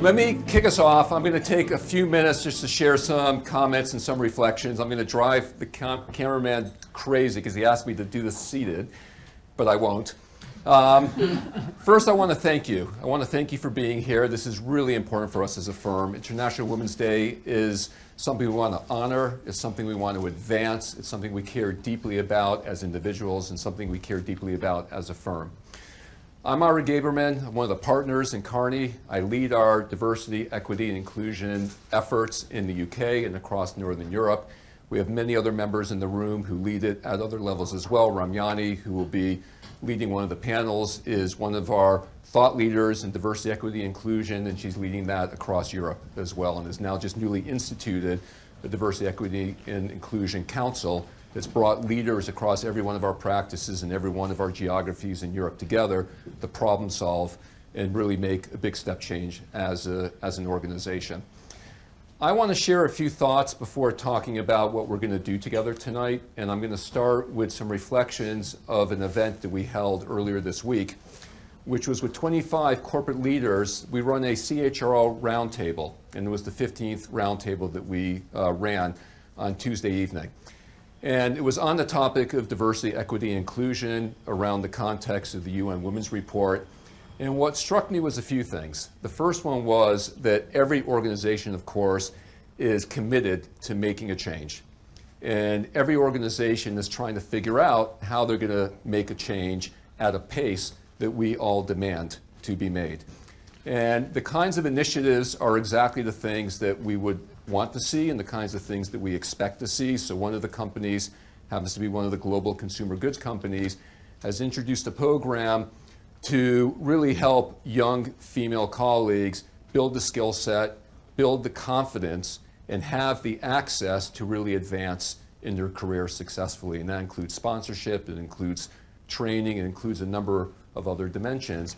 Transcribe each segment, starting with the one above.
Let me kick us off. I'm going to take a few minutes just to share some comments and some reflections. I'm going to drive the cameraman crazy because he asked me to do this seated, but I won't. First, I want to thank you. I want to thank you for being here. This is really important for us as a firm. International Women's Day is something we want to honor. It's something we want to advance. It's something we care deeply about as individuals and something we care deeply about as a firm. I'm Ira Gaberman. I'm one of the partners in Kearney. I lead our diversity, equity, and inclusion efforts in the UK and across Northern Europe. We have many other members in the room who lead it at other levels as well. Ramyani, who will be leading one of the panels, is one of our thought leaders in diversity, equity, inclusion, and she's leading that across Europe as well, and has now just newly instituted the Diversity, Equity, and Inclusion Council that's brought leaders across every one of our practices and every one of our geographies in Europe together to problem solve and really make a big step change as an organization. I want to share a few thoughts before talking about what we're going to do together tonight, and I'm going to start with some reflections of an event that we held earlier this week, which was with 25 corporate leaders. We run a CHRO roundtable, and it was the 15th roundtable that we ran on Tuesday evening. And it was on the topic of diversity, equity, and inclusion around the context of the UN Women's Report. And what struck me was a few things. The first one was that every organization, of course, is committed to making a change. And every organization is trying to figure out how they're going to make a change at a pace that we all demand to be made. And the kinds of initiatives are exactly the things that we would want to see and the kinds of things that we expect to see. So one of the companies, happens to be one of the global consumer goods companies, has introduced a program to really help young female colleagues build the skill set, build the confidence, and have the access to really advance in their career successfully. And that includes sponsorship, it includes training, it includes a number of other dimensions.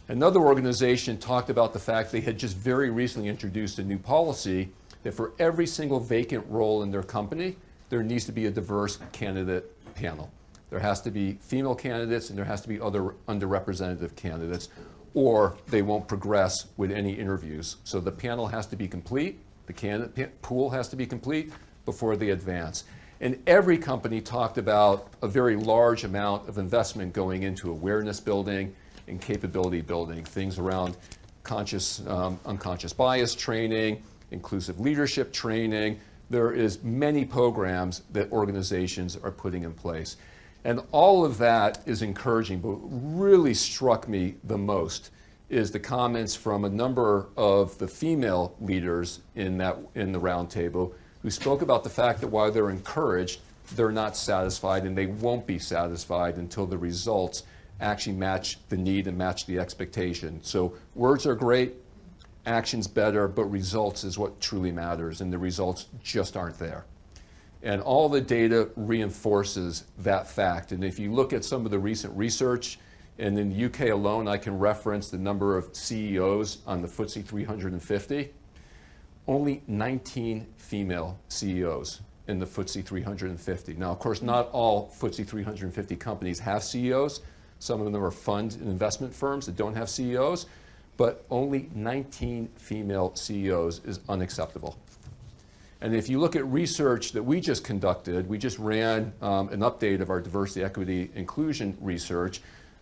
Another organization talked about the fact they had just very recently introduced a new policy that for every single vacant role in their company, there needs to be a diverse candidate panel. There has to be female candidates and there has to be other underrepresented candidates, or they won't progress with any interviews. So the panel has to be complete, the candidate pool has to be complete before they advance. And every company talked about a very large amount of investment going into awareness building and capability building, things around conscious, unconscious bias training, inclusive leadership training. There is many programs that organizations are putting in place. And all of that is encouraging, but what really struck me the most is the comments from a number of the female leaders in the roundtable who spoke about the fact that while they're encouraged, they're not satisfied and they won't be satisfied until the results actually match the need and match the expectation. So words are great, action's better, but results is what truly matters, and the results just aren't there. And all the data reinforces that fact. And if you look at some of the recent research, and in the UK alone, I can reference the number of CEOs on the FTSE 350, only 19 female CEOs in the FTSE 350. Now, of course, not all FTSE 350 companies have CEOs. Some of them are fund and investment firms that don't have CEOs, but only 19 female CEOs is unacceptable. And if you look at research that we just conducted, we just ran an update of our diversity, equity, inclusion research,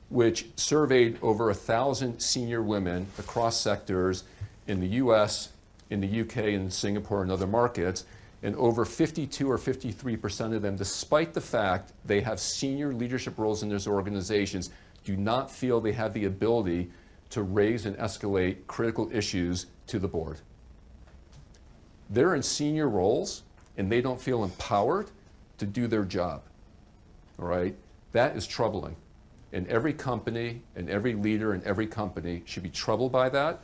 which surveyed over 1,000 senior women across sectors in the US, in the UK, and Singapore and other markets, and over 52 or 53% of them, despite the fact they have senior leadership roles in those organizations, do not feel they have the ability to raise and escalate critical issues to the board. They're in senior roles and they don't feel empowered to do their job, all right? That is troubling. And every company and every leader in every company should be troubled by that.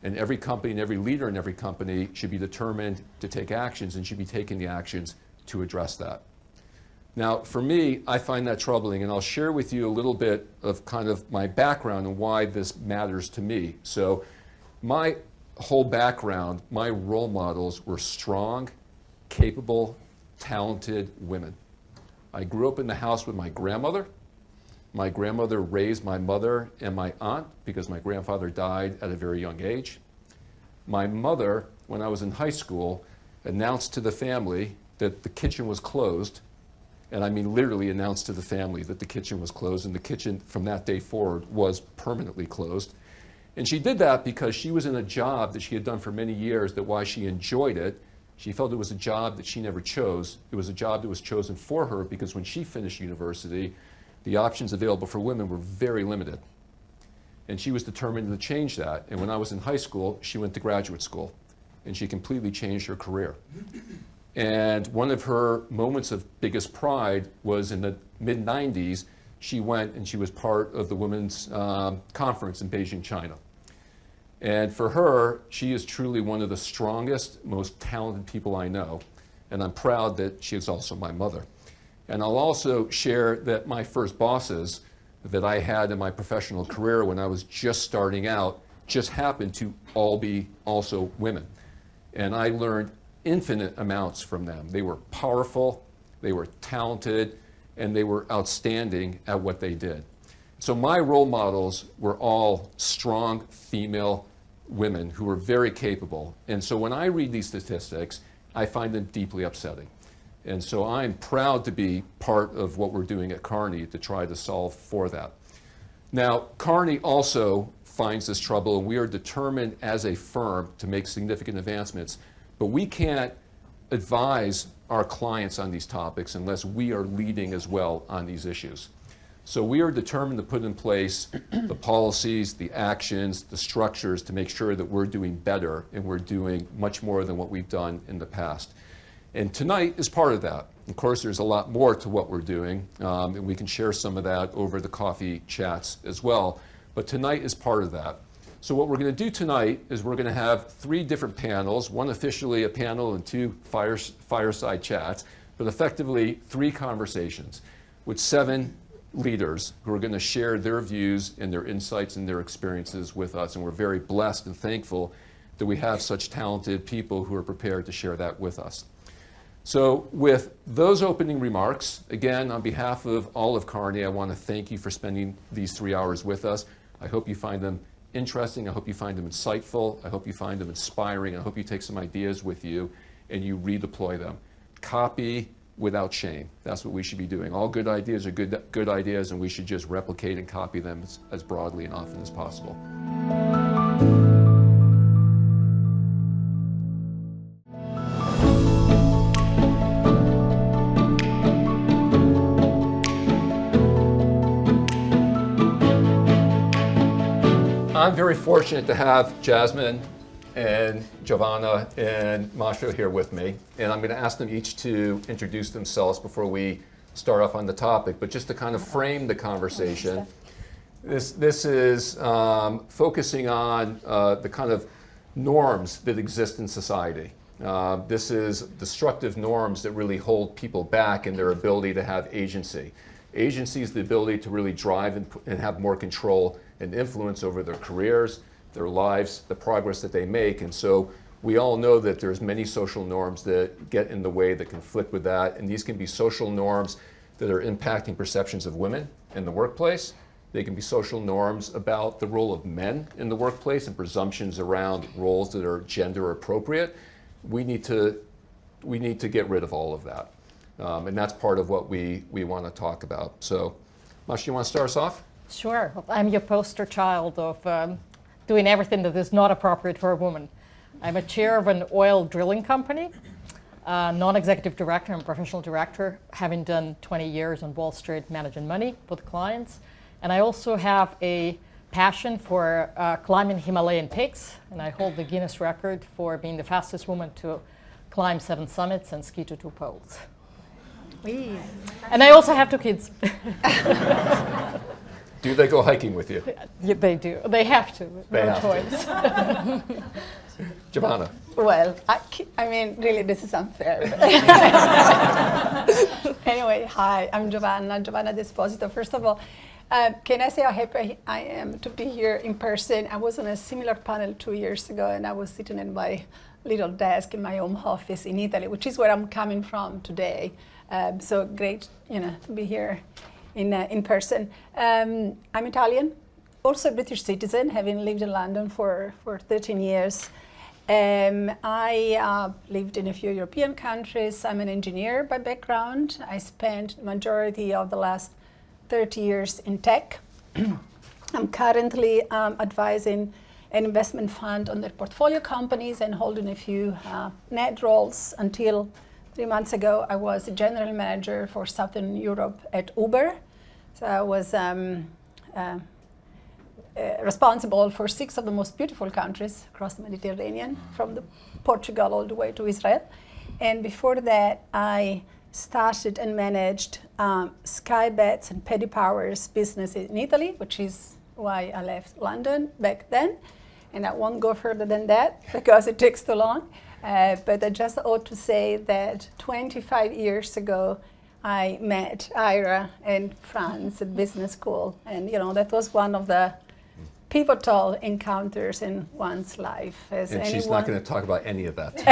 And every company and every leader in every company should be determined to take actions and should be taking the actions to address that. Now, for me, I find that troubling, and I'll share with you a little bit of kind of my background and why this matters to me. So my whole background, my role models were strong, capable, talented women. I grew up in the house with my grandmother. My grandmother raised my mother and my aunt because my grandfather died at a very young age. My mother, when I was in high school, announced to the family that the kitchen was closed, and I mean literally announced to the family that the kitchen was closed, and the kitchen from that day forward was permanently closed. And she did that because she was in a job that she had done for many years, that while she enjoyed it, she felt it was a job that she never chose. It was a job that was chosen for her because when she finished university, the options available for women were very limited. And she was determined to change that. And when I was in high school, she went to graduate school, and she completely changed her career. And one of her moments of biggest pride was in the mid-90s, she went and she was part of the women's conference in Beijing, China. And for her, she is truly one of the strongest, most talented people I know. And I'm proud that she is also my mother. And I'll also share that my first bosses that I had in my professional career when I was just starting out just happened to all be also women. And I learned infinite amounts from them. They were powerful, they were talented, and they were outstanding at what they did. So my role models were all strong female women who were very capable. And so when I read these statistics, I find them deeply upsetting. And so I'm proud to be part of what we're doing at Kearney to try to solve for that. Now, Kearney also finds this trouble, and we are determined as a firm to make significant advancements, but we can't advise our clients on these topics unless we are leading as well on these issues. So we are determined to put in place the policies, the actions, the structures to make sure that we're doing better and we're doing much more than what we've done in the past. And tonight is part of that. Of course, there's a lot more to what we're doing, and we can share some of that over the coffee chats as well. But tonight is part of that. So what we're going to do tonight is we're going to have 3 different panels, one officially a panel and 2 fireside chats, but effectively 3 conversations with 7 leaders who are going to share their views and their insights and their experiences with us. And we're very blessed and thankful that we have such talented people who are prepared to share that with us. So with those opening remarks, again, on behalf of all of Kearney, I want to thank you for spending these 3 hours with us. I hope you find them interesting. I hope you find them insightful. I hope you find them inspiring. I hope you take some ideas with you and you redeploy them. Copy without shame. That's what we should be doing. All good ideas are good ideas, and we should just replicate and copy them as broadly and often as possible. I'm very fortunate to have Jasmine and Giovanna and Masha here with me, and I'm going to ask them each to introduce themselves before we start off on the topic. But just to kind of frame the conversation, this is focusing on the kind of norms that exist in society. This is destructive norms that really hold people back in their ability to have agency. Agency is the ability to really drive and have more control and influence over their careers, their lives, the progress that they make. And so we all know that there's many social norms that get in the way, that conflict with that. And these can be social norms that are impacting perceptions of women in the workplace. They can be social norms about the role of men in the workplace and presumptions around roles that are gender appropriate. We need to get rid of all of that. And that's part of what we want to talk about. So, Masha, you want to start us off? Sure. I'm your poster child of doing everything that is not appropriate for a woman. I'm a chair of an oil drilling company, non-executive director and professional director, having done 20 years on Wall Street managing money for the clients. And I also have a passion for climbing Himalayan peaks, and I hold the Guinness record for being the fastest woman to climb 7 summits and ski to 2 poles. Whee. And I also have 2 kids. Do they go hiking with you? Yeah, they do. They have to. No choice. Giovanna. Well, I mean, really, this is unfair. Anyway, hi, I'm Giovanna Desposito. First of all, can I say how happy I am to be here in person? I was on a similar panel 2 years ago, and I was sitting at my little desk in my home office in Italy, which is where I'm coming from today. So great, to be here in person. I'm Italian, also a British citizen, having lived in London for 13 years. I lived in a few European countries. I'm an engineer by background. I spent the majority of the last 30 years in tech. I'm currently advising an investment fund on their portfolio companies and holding a few net roles. Until 3 months ago, I was a general manager for Southern Europe at Uber. So I was responsible for 6 of the most beautiful countries across the Mediterranean, from Portugal all the way to Israel. And before that, I started and managed Sky Bets and Paddy Power's business in Italy, which is why I left London back then. And I won't go further than that because it takes too long. But I just ought to say that 25 years ago, I met Ira in France at business school. And that was one of the pivotal encounters in one's life. And she's not going to talk about any of that.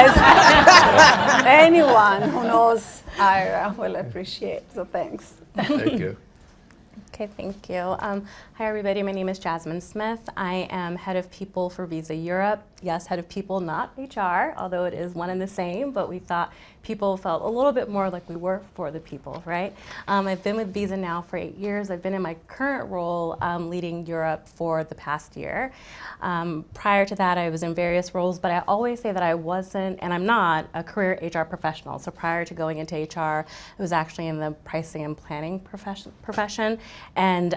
Anyone who knows Ira will appreciate, so thanks. Thank you. Okay, thank you. Hi, everybody. My name is Jasmine Smith. I am head of people for Visa Europe. Yes, head of people, not HR, although it is one and the same, but we thought people felt a little bit more like we were for the people, right? I've been with Visa now for 8 years. I've been in my current role leading Europe for the past year. Prior to that, I was in various roles, but I always say that I wasn't, and I'm not, a career HR professional. So prior to going into HR, I was actually in the pricing and planning profession and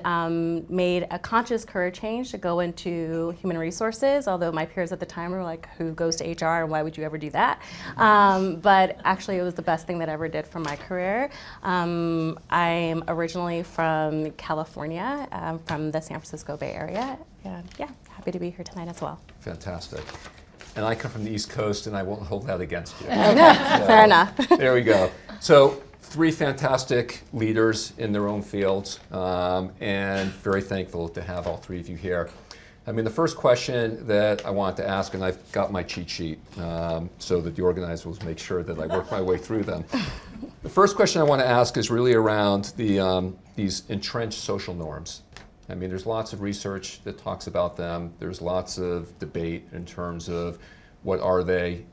made a conscious career change to go into human resources, although my peers at the time were like, who goes to HR and why would you ever do that? But actually it was the best thing that I ever did for my career. I'm originally from California, from the San Francisco Bay Area. And yeah, happy to be here tonight as well. Fantastic. And I come from the East Coast, and I won't hold that against you. Fair enough. There we go. So 3 fantastic leaders in their own fields, and very thankful to have all 3 of you here. I mean, the first question that I wanted to ask, and I've got my cheat sheet so that the organizers will make sure that I work my way through them. The first question I want to ask is really around these entrenched social norms. I mean, there's lots of research that talks about them. There's lots of debate in terms of what are they.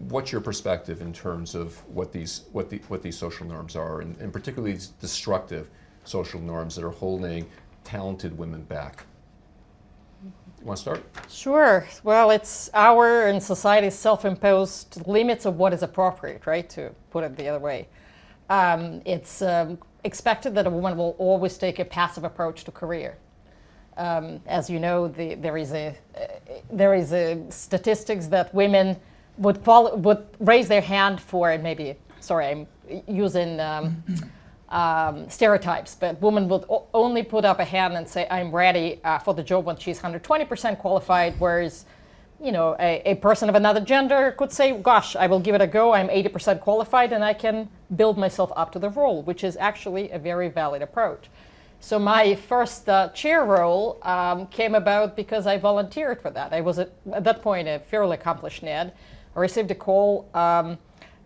What's your perspective in terms of what these social norms are, and particularly these destructive social norms that are holding talented women back? You want to start? Sure. Well, it's our and society's self-imposed limits of what is appropriate, right, to put it the other way. It's expected that a woman will always take a passive approach to career. As you know, there is a statistics that women would raise their hand for, and maybe, sorry, I'm using stereotypes, but women would only put up a hand and say, I'm ready for the job when she's 120% qualified, whereas a person of another gender could say, gosh, I will give it a go, I'm 80% qualified and I can build myself up to the role, which is actually a very valid approach. So my first chair role came about because I volunteered for that. I was at that point a fairly accomplished NED. I received a call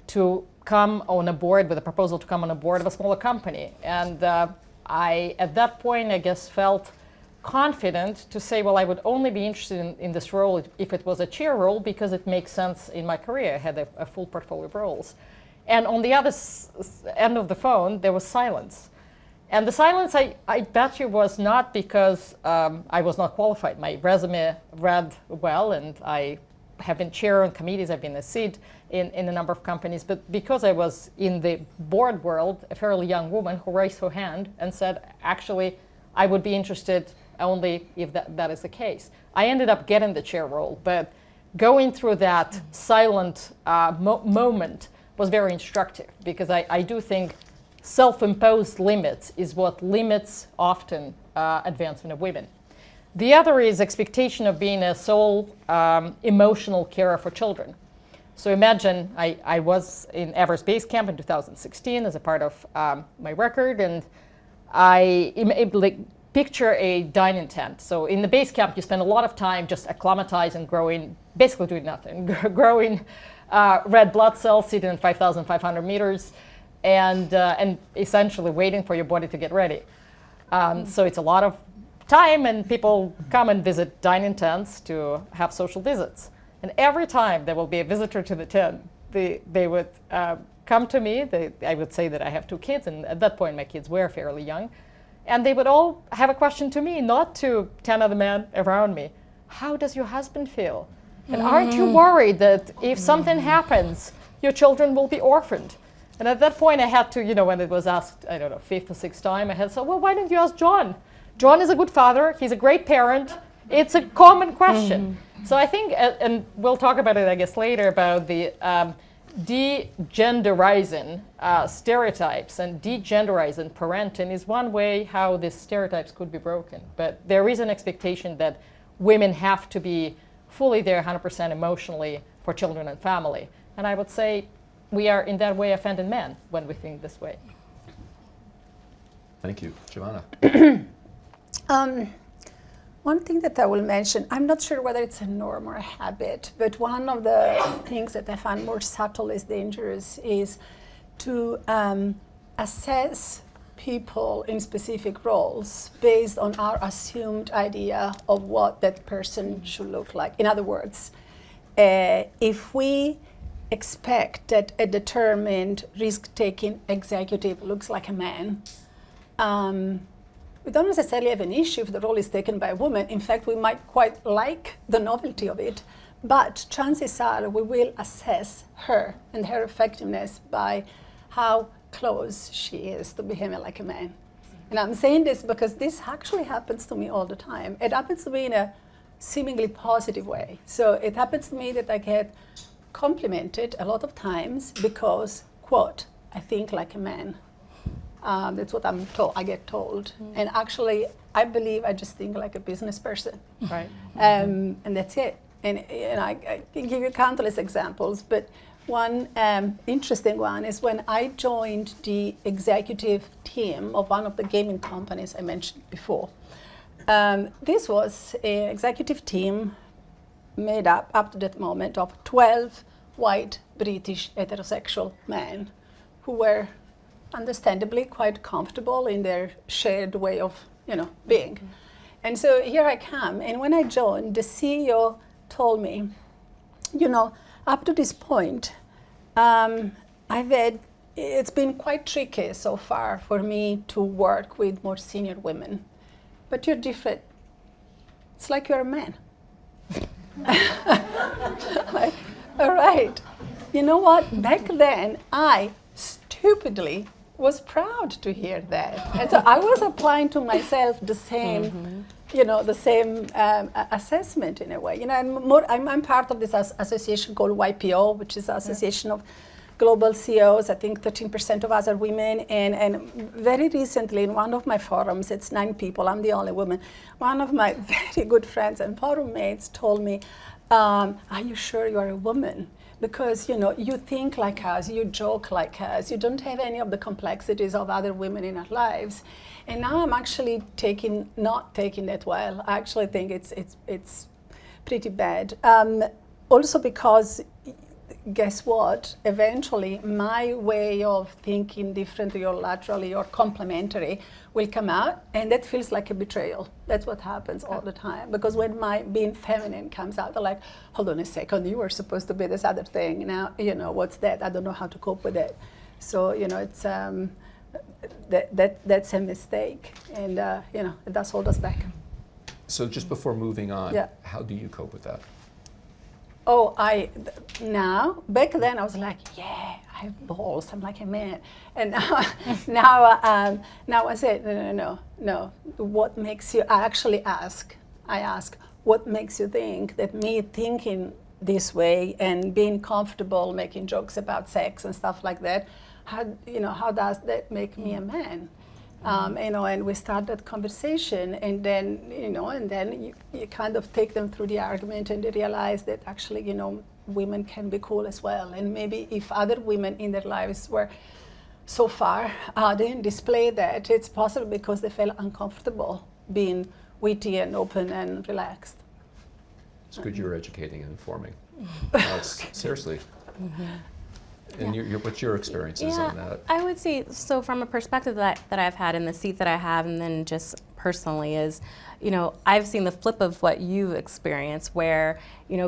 to come on a board with a proposal to come on a board of a smaller company. And I, at that point, I guess, felt confident to say, well, I would only be interested in this role if it was a chair role because it makes sense in my career. I had a full portfolio of roles. And on the other end of the phone, there was silence. And the silence, I bet you, was not because I was not qualified. My resume read well, and I have been chair on committees, I've been a seat in a number of companies, but because I was in the board world, a fairly young woman who raised her hand and said, actually, I would be interested only if that is the case. I ended up getting the chair role, but going through that silent moment was very instructive because I do think self-imposed limits is what limits often advancement of women. The other is expectation of being a sole emotional carer for children. So imagine I was in Everest Base Camp in 2016 as a part of my record, and I picture a dining tent. So in the base camp, you spend a lot of time just acclimatizing, growing, basically doing nothing, growing red blood cells, sitting at 5,500 meters, and essentially waiting for your body to get ready. So it's a lot of time, and people come and visit dining tents to have social visits. And every time there will be a visitor to the tent, they would come to me. I would say that I have 2 kids, and at that point my kids were fairly young. And they would all have a question to me, not to 10 other men around me. How does your husband feel? And aren't you worried that if something happens, your children will be orphaned? And at that point I had to, when it was asked, I don't know, 5th or 6th time, I had to say, well, why don't you ask John? John is a good father. He's a great parent. It's a common question. So I think, and we'll talk about it, I guess, later, about the degenderizing stereotypes, and degenderizing parenting is one way how these stereotypes could be broken. But there is an expectation that women have to be fully there 100% emotionally for children and family. And I would say we are in that way offending men when we think this way. Thank you. Giovanna. One thing that I will mention, I'm not sure whether it's a norm or a habit, but one of the things that I find more subtle is dangerous is to assess people in specific roles based on our assumed idea of what that person should look like. In other words, if we expect that a determined risk-taking executive looks like a man, we don't necessarily have an issue if the role is taken by a woman. In fact, we might quite like the novelty of it, but chances are we will assess her and her effectiveness by how close she is to behaving like a man. And I'm saying this because this actually happens to me all the time. It happens to me in a seemingly positive way. So it happens to me that I get complimented a lot of times because, quote, I think like a man. That's what I'm told. I get told, and actually, I believe I just think like a business person, Right. and that's it. And I can give you countless examples, but one interesting one is when I joined the executive team of one of the gaming companies I mentioned before. This was an executive team made up to that moment of 12 white British heterosexual men who were understandably quite comfortable in their shared way of, being. And so here I come, and when I joined, the CEO told me, up to this point, it's been quite tricky so far for me to work with more senior women, but you're different. It's like you're a man. Like, all right. You know what? Back then, I stupidly was proud to hear that. And so I was applying to myself the same, assessment in a way. I'm part of this association called YPO, which is the Association of Global CEOs. I think 13% of us are women. And very recently in one of my forums, it's 9 people, I'm the only woman. One of my very good friends and forum mates told me, are you sure you are a woman? Because you think like us, you joke like us, you don't have any of the complexities of other women in our lives. And now I'm actually not taking that well. I actually think it's pretty bad. Also because, guess what? Eventually, my way of thinking differently or laterally or complementary will come out, and that feels like a betrayal. That's what happens all the time. Because when my being feminine comes out, they're like, hold on a second, you were supposed to be this other thing. Now, what's that? I don't know how to cope with it. So, it's that's a mistake, and it does hold us back. So just before moving on, Yeah. how do you cope with that? Oh, back then I was like, yeah, I have balls, I'm like a man. And now I say, no, what makes you, I ask, what makes you think that me thinking this way and being comfortable making jokes about sex and stuff like that, how does that make me a man? And we start that conversation, and then you kind of take them through the argument, and they realize that actually women can be cool as well. And maybe if other women in their lives were so far didn't display that, it's possible because they felt uncomfortable being witty and open and relaxed. It's good you're educating and informing. Seriously. And what's your experiences on that? I would say, so from a perspective that I've had in the seat that I have, and then just personally is, I've seen the flip of what you've experienced where,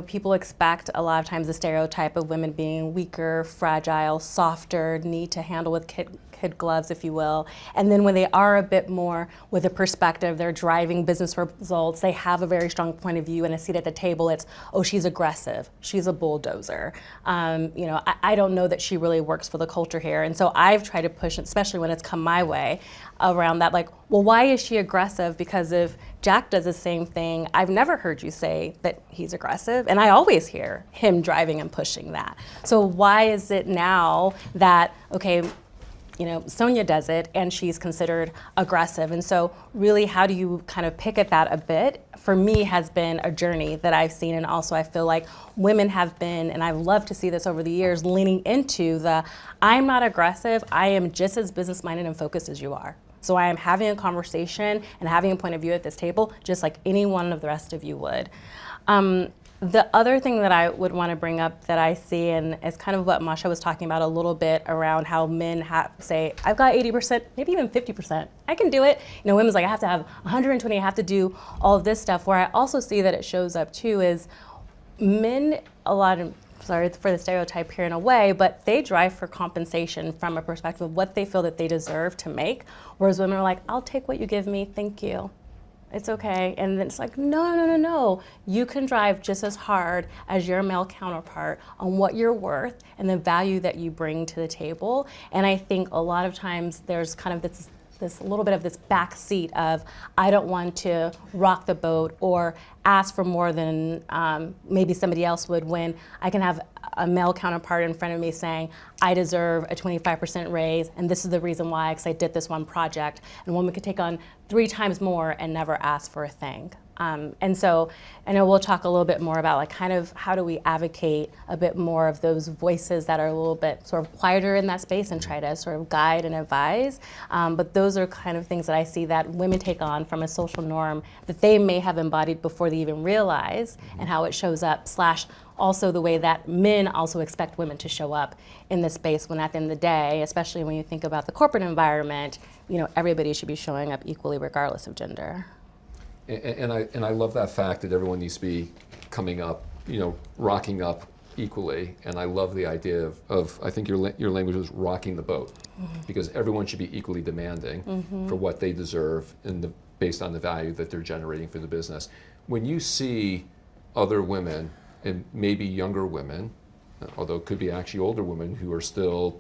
people expect a lot of times the stereotype of women being weaker, fragile, softer, need to handle with kid gloves, if you will. And then when they are a bit more with a perspective, they're driving business results, they have a very strong point of view and a seat at the table, it's, oh, she's aggressive, she's a bulldozer. I don't know that she really works for the culture here. And so I've tried to push, especially when it's come my way, around that, like, well, why is she aggressive? Because if Jack does the same thing, I've never heard you say that he's aggressive, and I always hear him driving and pushing that. So why is it now that, okay, Sonia does it and she's considered aggressive? And so really, how do you kind of pick at that a bit? For me, has been a journey that I've seen, and also I feel like women have been, and I've loved to see this over the years, leaning into the, I'm not aggressive, I am just as business-minded and focused as you are. So I am having a conversation and having a point of view at this table, just like any one of the rest of you would. The other thing that I would want to bring up that I see, and is kind of what Masha was talking about a little bit around how men say, I've got 80%, maybe even 50%, I can do it. Women's like, I have to have 120, I have to do all of this stuff. Where I also see that it shows up too is men, sorry for the stereotype here in a way, but they drive for compensation from a perspective of what they feel that they deserve to make, whereas women are like, I'll take what you give me, thank you. It's okay. And then it's like, no. You can drive just as hard as your male counterpart on what you're worth and the value that you bring to the table. And I think a lot of times there's kind of this little bit of this back seat of, I don't want to rock the boat or ask for more than maybe somebody else would, when I can have a male counterpart in front of me saying, I deserve a 25% raise, and this is the reason why, because I did this one project. And a woman could take on 3 times more and never ask for a thing. And so I know we'll talk a little bit more about, like, kind of how do we advocate a bit more of those voices that are a little bit sort of quieter in that space and try to sort of guide and advise. But those are kind of things that I see that women take on from a social norm that they may have embodied before they even realize, and how it shows up, / also the way that men also expect women to show up in this space, when at the end of the day, especially when you think about the corporate environment, everybody should be showing up equally regardless of gender. And I love that fact that everyone needs to be coming up, rocking up equally. And I love the idea of I think your language was rocking the boat, because everyone should be equally demanding for what they deserve based on the value that they're generating for the business. When you see other women, and maybe younger women, although it could be actually older women, who are still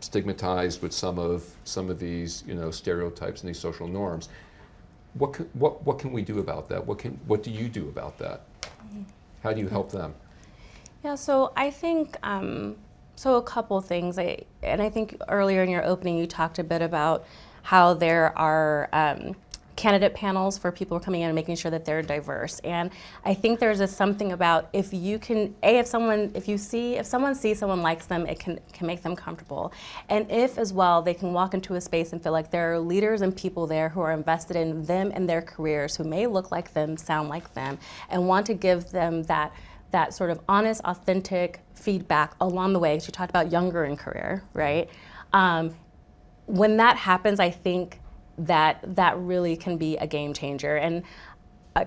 stigmatized with some of these stereotypes and these social norms, what can we do about that? What do you do about that? How do you help them? Yeah, so I think a couple things. I think earlier in your opening you talked a bit about how there are candidate panels for people coming in and making sure that they're diverse. And I think there's something about, if someone sees someone likes them, it can make them comfortable. And if as well they can walk into a space and feel like there are leaders and people there who are invested in them and their careers, who may look like them, sound like them, and want to give them that sort of honest, authentic feedback along the way. Because you talked about younger in career, right? When that happens, I think that really can be a game changer. And I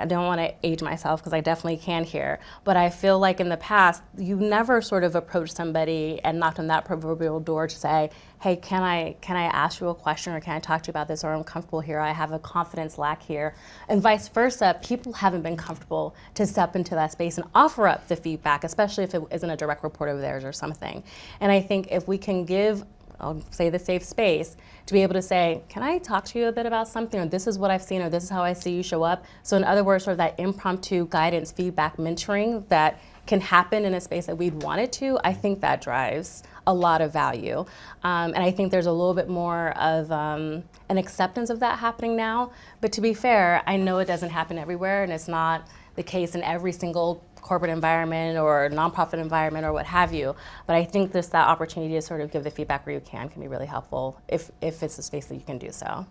don't want to age myself, because I definitely can here, but I feel like in the past, you never sort of approached somebody and knocked on that proverbial door to say, hey, can I ask you a question, or can I talk to you about this, or I'm comfortable here, I have a confidence lack here, and vice versa. People haven't been comfortable to step into that space and offer up the feedback, especially if it isn't a direct report of theirs or something. And I think if we can give, I'll say, the safe space to be able to say, can I talk to you a bit about something, or this is what I've seen, or this is how I see you show up. So in other words, sort of that impromptu guidance, feedback, mentoring that can happen in a space that we'd want it to, I think that drives a lot of value. And I think there's a little bit more of an acceptance of that happening now. But to be fair, I know it doesn't happen everywhere, and it's not the case in every single corporate environment or nonprofit environment or what have you. But I think that opportunity to sort of give the feedback where you can be really helpful if it's a space that you can do so.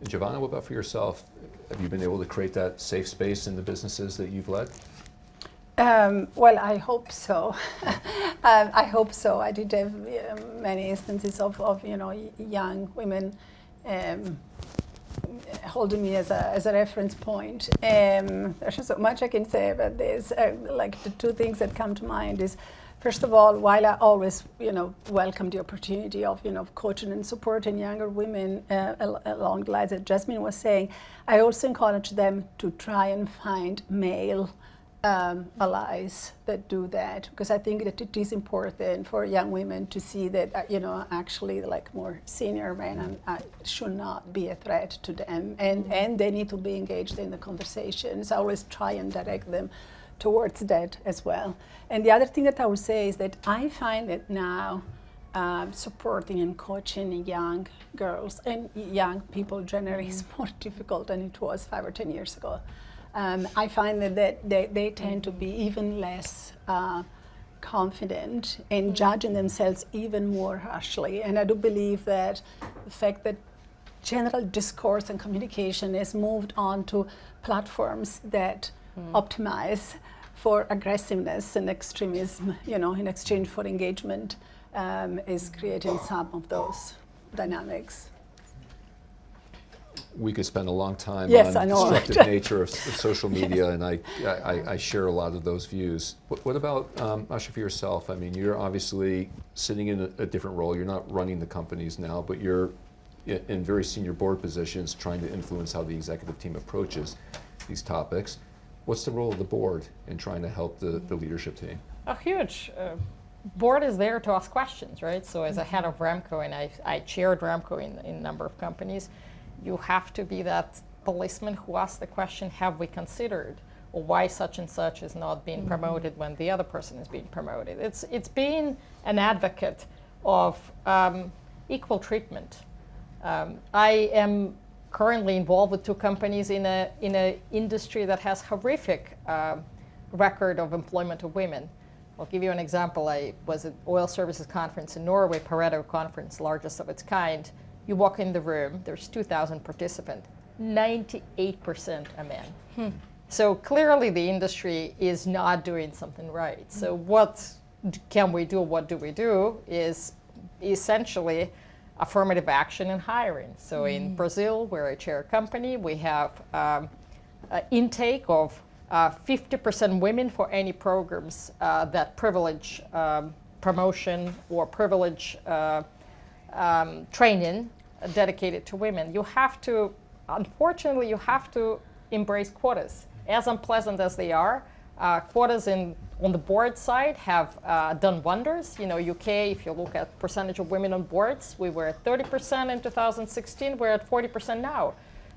And Giovanna, what about for yourself? Have you been able to create that safe space in the businesses that you've led? Well, I hope so. I hope so. I did have many instances of young women holding me as a reference point. There's so much I can say about this. Like the two things that come to mind is, first of all, while I always, welcome the opportunity of, coaching and supporting younger women along the lines that Jasmine was saying, I also encourage them to try and find male allies that do that, because I think that it is important for young women to see that, actually like more senior men should not be a threat to them, and they need to be engaged in the conversations. I always try and direct them towards that as well. And the other thing that I would say is that I find that now supporting and coaching young girls and young people generally is more difficult than it was 5 or 10 years ago. I find that they tend to be even less confident and judging themselves even more harshly. And I do believe that the fact that general discourse and communication has moved on to platforms that optimize for aggressiveness and extremism, in exchange for engagement, is creating some of those dynamics. We could spend a long time Yes, on I know. destructive nature of social media, and I share a lot of those views. What about, Asha, for yourself? I mean, you're obviously sitting in a different role. You're not running the companies now, but you're in very senior board positions trying to influence how the executive team approaches these topics. What's the role of the board in trying to help the leadership team? A huge board is there to ask questions, right? So as a head of Ramco, and I chaired Ramco in a number of companies, you have to be that policeman who asks the question, have we considered, or why such and such is not being promoted when the other person is being promoted? It's being an advocate of equal treatment. I am currently involved with 2 companies in a industry that has horrific record of employment of women. I'll give you an example. I was at Oil Services Conference in Norway, Pareto Conference, largest of its kind. You walk in the room, there's 2,000 participants, 98% are men. So clearly the industry is not doing something right. So what can we do, what do we do, is essentially affirmative action in hiring. So in Brazil, where I chair a company, we have intake of 50% women for any programs that privilege promotion or privilege training dedicated to women. You have to, unfortunately, embrace quotas. As unpleasant as they are, quotas on the board side have done wonders. UK, if you look at percentage of women on boards, we were at 30% in 2016, we're at 40% now.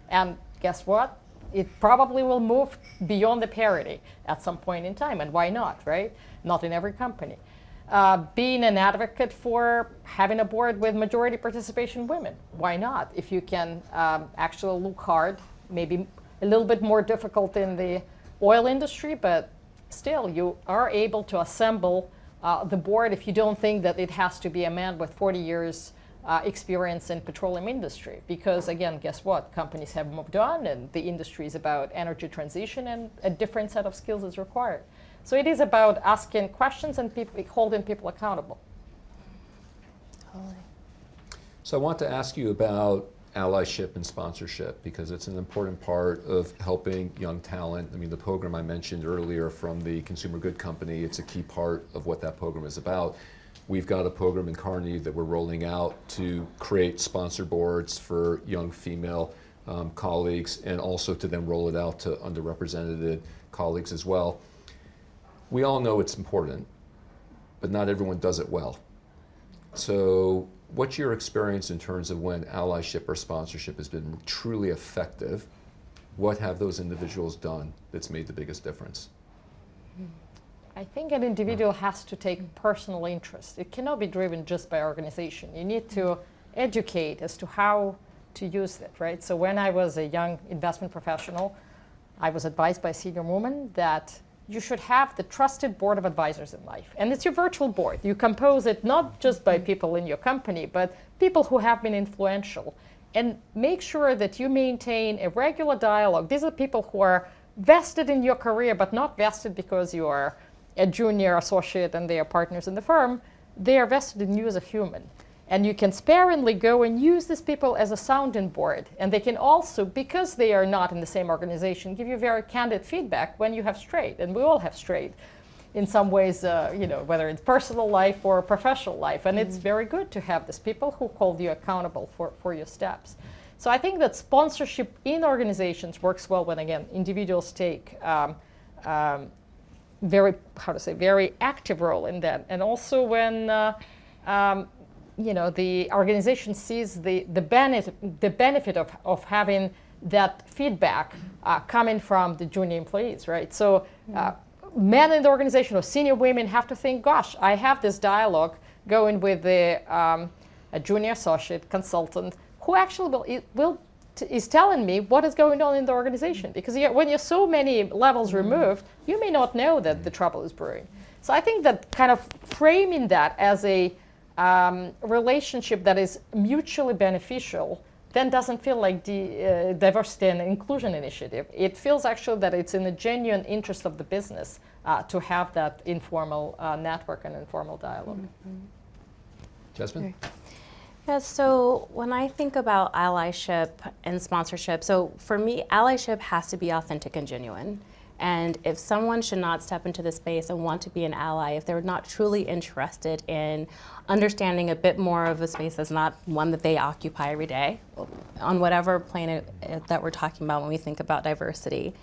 And guess what? It probably will move beyond the parity at some point in time, and why not, right? Not in every company. Being an advocate for having a board with majority participation women. Why not? If you can actually look hard, maybe a little bit more difficult in the oil industry, but still you are able to assemble the board if you don't think that it has to be a man with 40 years experience in petroleum industry. Because again, guess what? Companies have moved on and the industry is about energy transition, and a different set of skills is required. So it is about asking questions and holding people accountable. Totally. So I want to ask you about allyship and sponsorship, because it's an important part of helping young talent. I mean, the program I mentioned earlier from the Consumer Good Company, it's a key part of what that program is about. We've got a program in Carney that we're rolling out to create sponsor boards for young female colleagues, and also to then roll it out to underrepresented colleagues as well. We all know it's important, but not everyone does it well. So what's your experience in terms of when allyship or sponsorship has been truly effective? What have those individuals done that's made the biggest difference? I think an individual has to take personal interest. It cannot be driven just by organization. You need to educate as to how to use it, right? So when I was a young investment professional, I was advised by a senior woman that you should have the trusted board of advisors in life. And it's your virtual board. You compose it not just by people in your company, but people who have been influential. And make sure that you maintain a regular dialogue. These are people who are vested in your career, but not vested because you are a junior associate and they are partners in the firm. They are vested in you as a human. And you can sparingly go and use these people as a sounding board. And they can also, because they are not in the same organization, give you very candid feedback when you have strayed. And we all have strayed in some ways, whether it's personal life or professional life. And it's very good to have these people who hold you accountable for your steps. So I think that sponsorship in organizations works well when, again, individuals take very active role in that. And also when the organization sees the benefit of having that feedback coming from the junior employees, right? So men in the organization or senior women have to think, gosh, I have this dialogue going with a junior associate consultant who actually is telling me what is going on in the organization. Because when you're so many levels removed, you may not know that the trouble is brewing. So I think that kind of framing that as a relationship that is mutually beneficial then doesn't feel like the diversity and inclusion initiative. It feels actually that it's in the genuine interest of the business to have that informal network and informal dialogue. Jasmine? Yeah, so when I think about allyship and sponsorship, so for me, allyship has to be authentic and genuine. And if someone should not step into the space and want to be an ally, if they're not truly interested in understanding a bit more of a space that's not one that they occupy every day, on whatever plane that we're talking about when we think about diversity.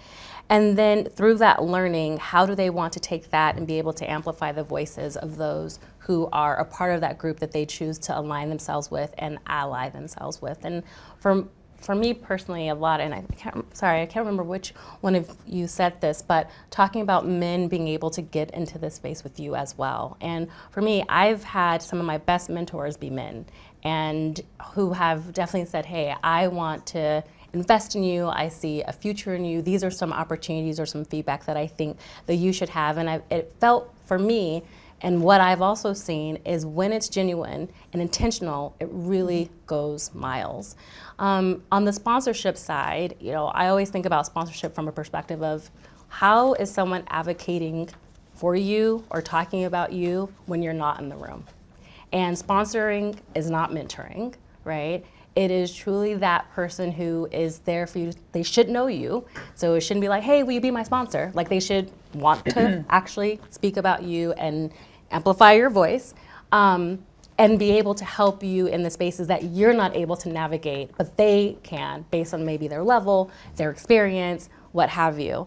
And then through that learning, how do they want to take that and be able to amplify the voices of those who are a part of that group that they choose to align themselves with and ally themselves with? And for me personally, a lot, and I can't remember which one of you said this, but talking about men being able to get into this space with you as well. And for me, I've had some of my best mentors be men, and who have definitely said, hey, I want to invest in you, I see a future in you, these are some opportunities or some feedback that I think that you should have. And it felt for me, and what I've also seen is when it's genuine and intentional, it really goes miles. On the sponsorship side, I always think about sponsorship from a perspective of how is someone advocating for you or talking about you when you're not in the room? And sponsoring is not mentoring, right? It is truly that person who is there for you. They should know you. So it shouldn't be like, hey, will you be my sponsor? Like they should want to actually speak about you and amplify your voice and be able to help you in the spaces that you're not able to navigate, but they can based on maybe their level, their experience, what have you.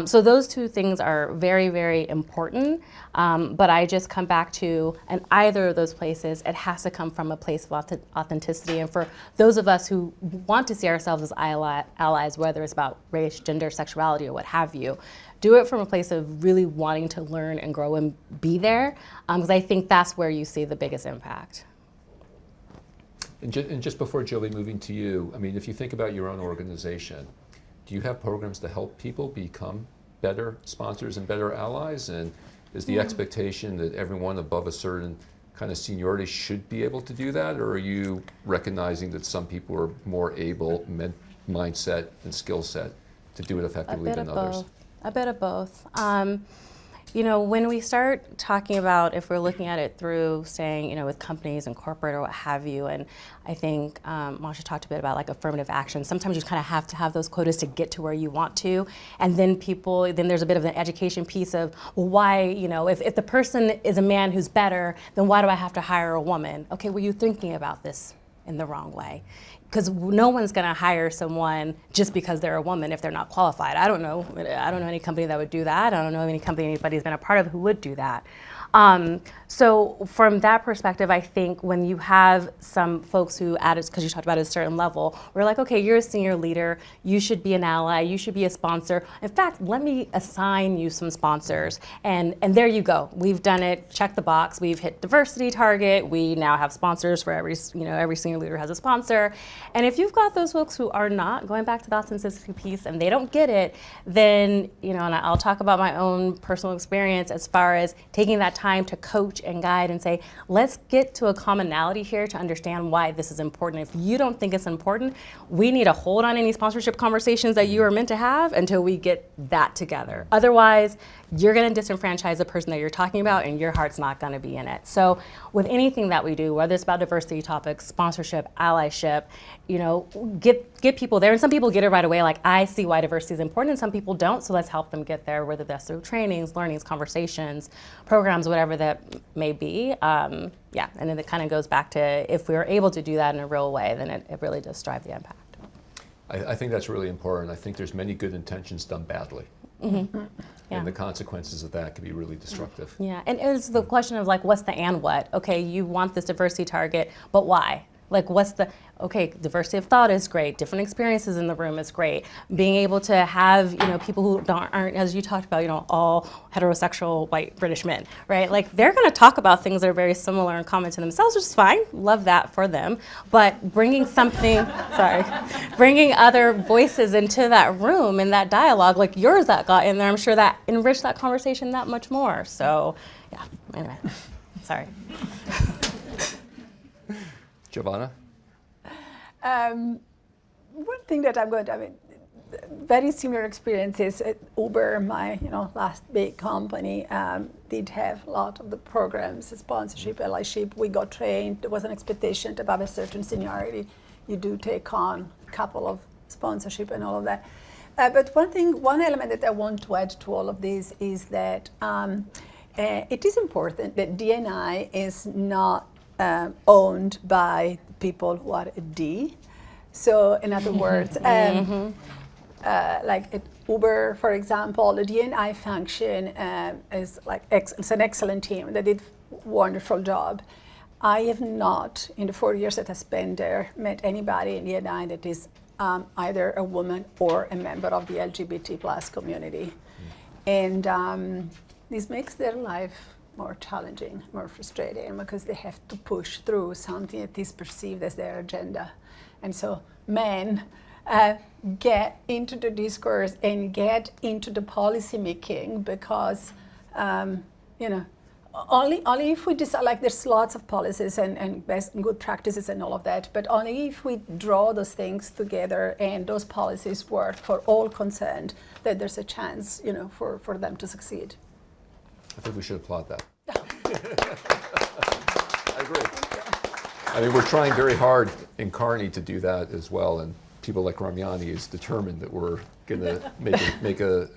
So those two things are very, very important. But I just come back to, in either of those places, it has to come from a place of authenticity. And for those of us who want to see ourselves as allies, whether it's about race, gender, sexuality, or what have you, do it from a place of really wanting to learn and grow and be there, because I think that's where you see the biggest impact. And just before Joey, moving to you, I mean, if you think about your own organization, do you have programs to help people become better sponsors and better allies? And is the expectation that everyone above a certain kind of seniority should be able to do that? Or are you recognizing that some people are more able, mindset and skill set to do it effectively than others? A bit of both. When we start talking about, if we're looking at it through saying, with companies and corporate or what have you, and I think Masha talked a bit about like affirmative action. Sometimes you kind of have to have those quotas to get to where you want to. And then there's a bit of an education piece of, well, why, if the person is a man who's better, then why do I have to hire a woman? Okay, were you thinking about this in the wrong way? Because no one's going to hire someone just because they're a woman if they're not qualified. I don't know any company that would do that. I don't know any company anybody's been a part of who would do that. So from that perspective, I think when you have some folks who because you talked about at a certain level, we're like, okay, you're a senior leader, you should be an ally, you should be a sponsor. In fact, let me assign you some sponsors. And there you go. We've done it, check the box, we've hit diversity target, we now have sponsors for every senior leader has a sponsor. And if you've got those folks who are not, going back to the authenticity piece, and they don't get it, then, and I'll talk about my own personal experience as far as taking that time time to coach and guide and say, let's get to a commonality here to understand why this is important. If you don't think it's important, we need to hold on any sponsorship conversations that you are meant to have until we get that together. Otherwise, you're going to disenfranchise the person that you're talking about and your heart's not going to be in it. So with anything that we do, whether it's about diversity topics, sponsorship, allyship, you know, get people there. And some people get it right away, like, I see why diversity is important, and some people don't, so let's help them get there, whether that's through trainings, learnings, conversations, programs, whatever that may be. Yeah, and then it kind of goes back to, if we are able to do that in a real way, then it really does drive the impact. I think that's really important. I think there's many good intentions done badly. Mm-hmm. Yeah. And the consequences of that can be really destructive. Yeah, and it's the question of like, what's the and what? Okay, you want this diversity target, but why? Like, what's the, okay, diversity of thought is great, different experiences in the room is great, being able to have, you know, people who aren't, as you talked about, you know, all heterosexual white British men, right? Like, they're gonna talk about things that are very similar and common to themselves, which is fine, love that for them, but bringing something, bringing other voices into that room, in that dialogue, like yours that got in there, I'm sure that enriched that conversation that much more. So, yeah, anyway, sorry. Giovanna? One thing that I'm going to, I mean, very similar experiences at Uber, my last big company, did have a lot of the programs, sponsorship, allyship. We got trained. There was an expectation that above a certain seniority, you do take on a couple of sponsorship and all of that. But one element that I want to add to all of this is that it is important that D&I is not owned by people who are a D. So in other words, like at Uber, for example, the D&I function is like it's an excellent team. They did a wonderful job. I have not, in the 4 years that I spent there, met anybody in D&I that is either a woman or a member of the LGBT plus community. And this makes their life more challenging, more frustrating, because they have to push through something that is perceived as their agenda. And so men get into the discourse and get into the policy making because, only if we decide, like there's lots of policies and best and good practices and all of that, but only if we draw those things together and those policies work for all concerned, that there's a chance, for them to succeed. I think we should applaud that. I agree. I mean, we're trying very hard in Kearney to do that as well, and people like Ramyani is determined that we're going to make a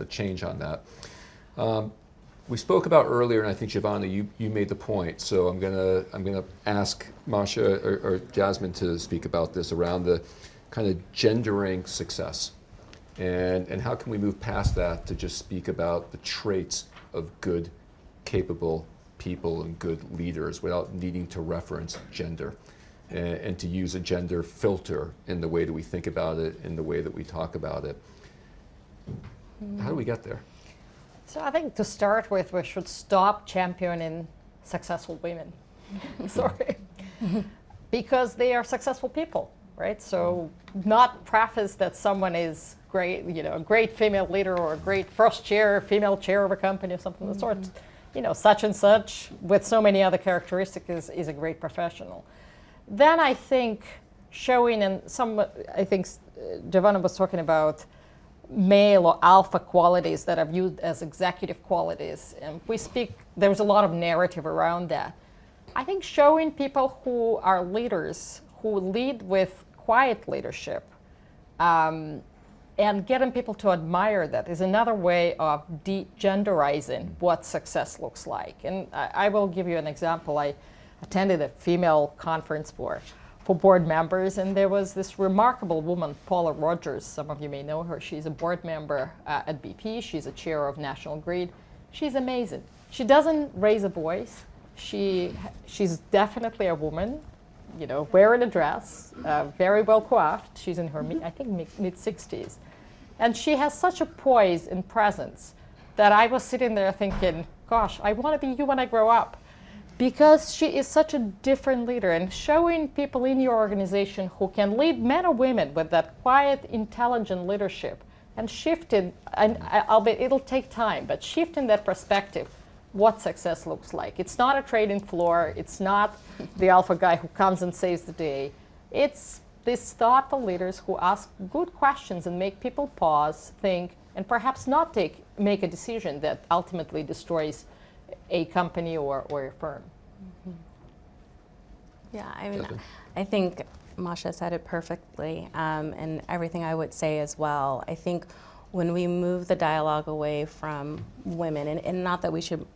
change on that. We spoke about earlier, and I think Giovanna, you made the point. So I'm gonna ask Masha or Jasmine to speak about this around the kind of gendering success, and how can we move past that to just speak about the traits of good, capable people and good leaders without needing to reference gender, and to use a gender filter in the way that we think about it, in the way that we talk about it. How do we get there? So I think to start with, we should stop championing successful women. Sorry. Because they are successful people, right? So not preface that someone is great, a great female leader or a great first female chair of a company or something of the sort. Such and such with so many other characteristics is a great professional. Then I think showing I think Giovanna was talking about male or alpha qualities that are viewed as executive qualities. And there's a lot of narrative around that. I think showing people who are leaders, who lead with quiet leadership, and getting people to admire that is another way of de-genderizing what success looks like. And I will give you an example. I attended a female conference for board members, and there was this remarkable woman, Paula Rogers. Some of you may know her. She's a board member at BP. She's a chair of National Grid. She's amazing. She doesn't raise a voice. She's definitely a woman, wearing a dress, very well coiffed. She's in her mid-60s. And she has such a poise and presence that I was sitting there thinking, gosh, I want to be you when I grow up. Because she is such a different leader, and showing people in your organization who can lead men or women with that quiet, intelligent leadership, and shifting, and it'll take time, but shifting that perspective what success looks like. It's not a trading floor. It's not the alpha guy who comes and saves the day. It's these thoughtful leaders who ask good questions and make people pause, think, and perhaps not make a decision that ultimately destroys a company or a firm. Yeah, I mean, I think Masha said it perfectly, and everything I would say as well. I think when we move the dialogue away from women, and not that we should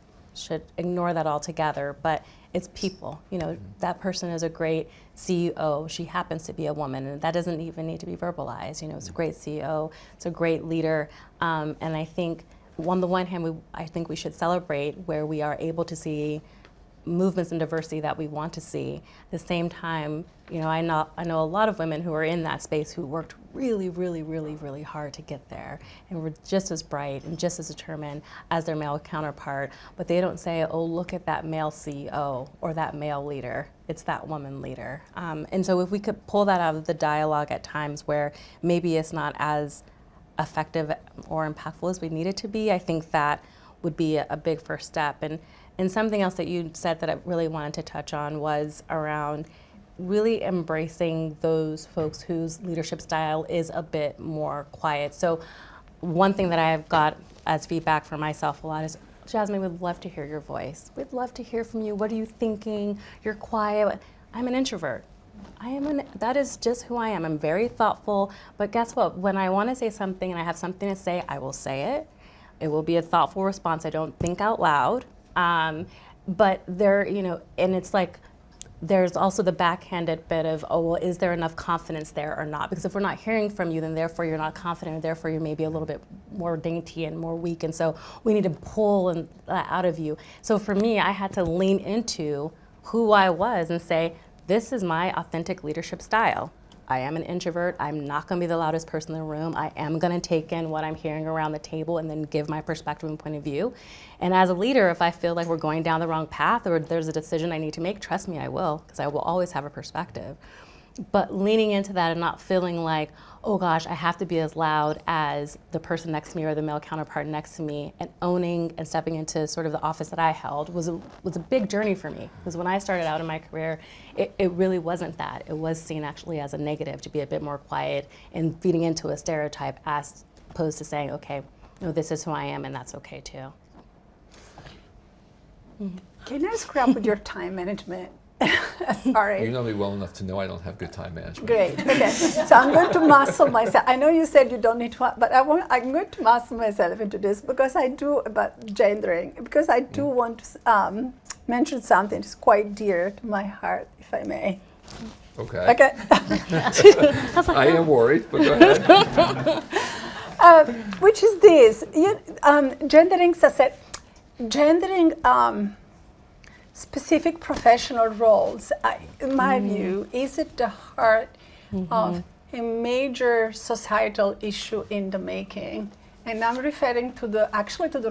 ignore that altogether, but it's people. You know, that person is a great CEO. She happens to be a woman, and that doesn't even need to be verbalized. You know, it's a great CEO. It's a great leader, and I think on the one hand, I think we should celebrate where we are able to see movements and diversity that we want to see. At the same time, you know, I know a lot of women who are in that space who worked really, really, really, really hard to get there and were just as bright and just as determined as their male counterpart, but they don't say, oh, look at that male CEO or that male leader. It's that woman leader. And so if we could pull that out of the dialogue at times where maybe it's not as effective or impactful as we need it to be, I think that would be a big first step. And something else that you said that I really wanted to touch on was around really embracing those folks whose leadership style is a bit more quiet. So one thing that I've got as feedback for myself a lot is, Jasmine, we'd love to hear your voice. We'd love to hear from you. What are you thinking? You're quiet. I'm an introvert. That is just who I am. I'm very thoughtful, but guess what? When I want to say something and I have something to say, I will say it. It will be a thoughtful response. I don't think out loud. But there, you know, and it's like, there's also the backhanded bit of, oh, well, is there enough confidence there or not? Because if we're not hearing from you, then therefore you're not confident, and therefore you're maybe a little bit more dainty and more weak. And so we need to pull that out of you. So for me, I had to lean into who I was and say, this is my authentic leadership style. I am an introvert. I'm not going to be the loudest person in the room. I am going to take in what I'm hearing around the table and then give my perspective and point of view. And as a leader, if I feel like we're going down the wrong path or there's a decision I need to make, trust me, I will, because I will always have a perspective. But leaning into that and not feeling like, oh gosh, I have to be as loud as the person next to me or the male counterpart next to me, and owning and stepping into sort of the office that I held was a big journey for me. Because when I started out in my career, it really wasn't that. It was seen actually as a negative to be a bit more quiet and feeding into a stereotype as opposed to saying, okay, no, this is who I am and that's okay too. Can I screw up with your time management? Sorry. You know me well enough to know I don't have good time management. Great. Okay. So I'm going to muscle myself. I know you said you don't need to, but I'm going to muscle myself into this because I do about gendering. Because I do want to mention something that's quite dear to my heart, if I may. Okay. Okay. I am worried, but go ahead. Which is this: gendering specific professional roles, in my view, is at the heart of a major societal issue in the making. And I'm referring to the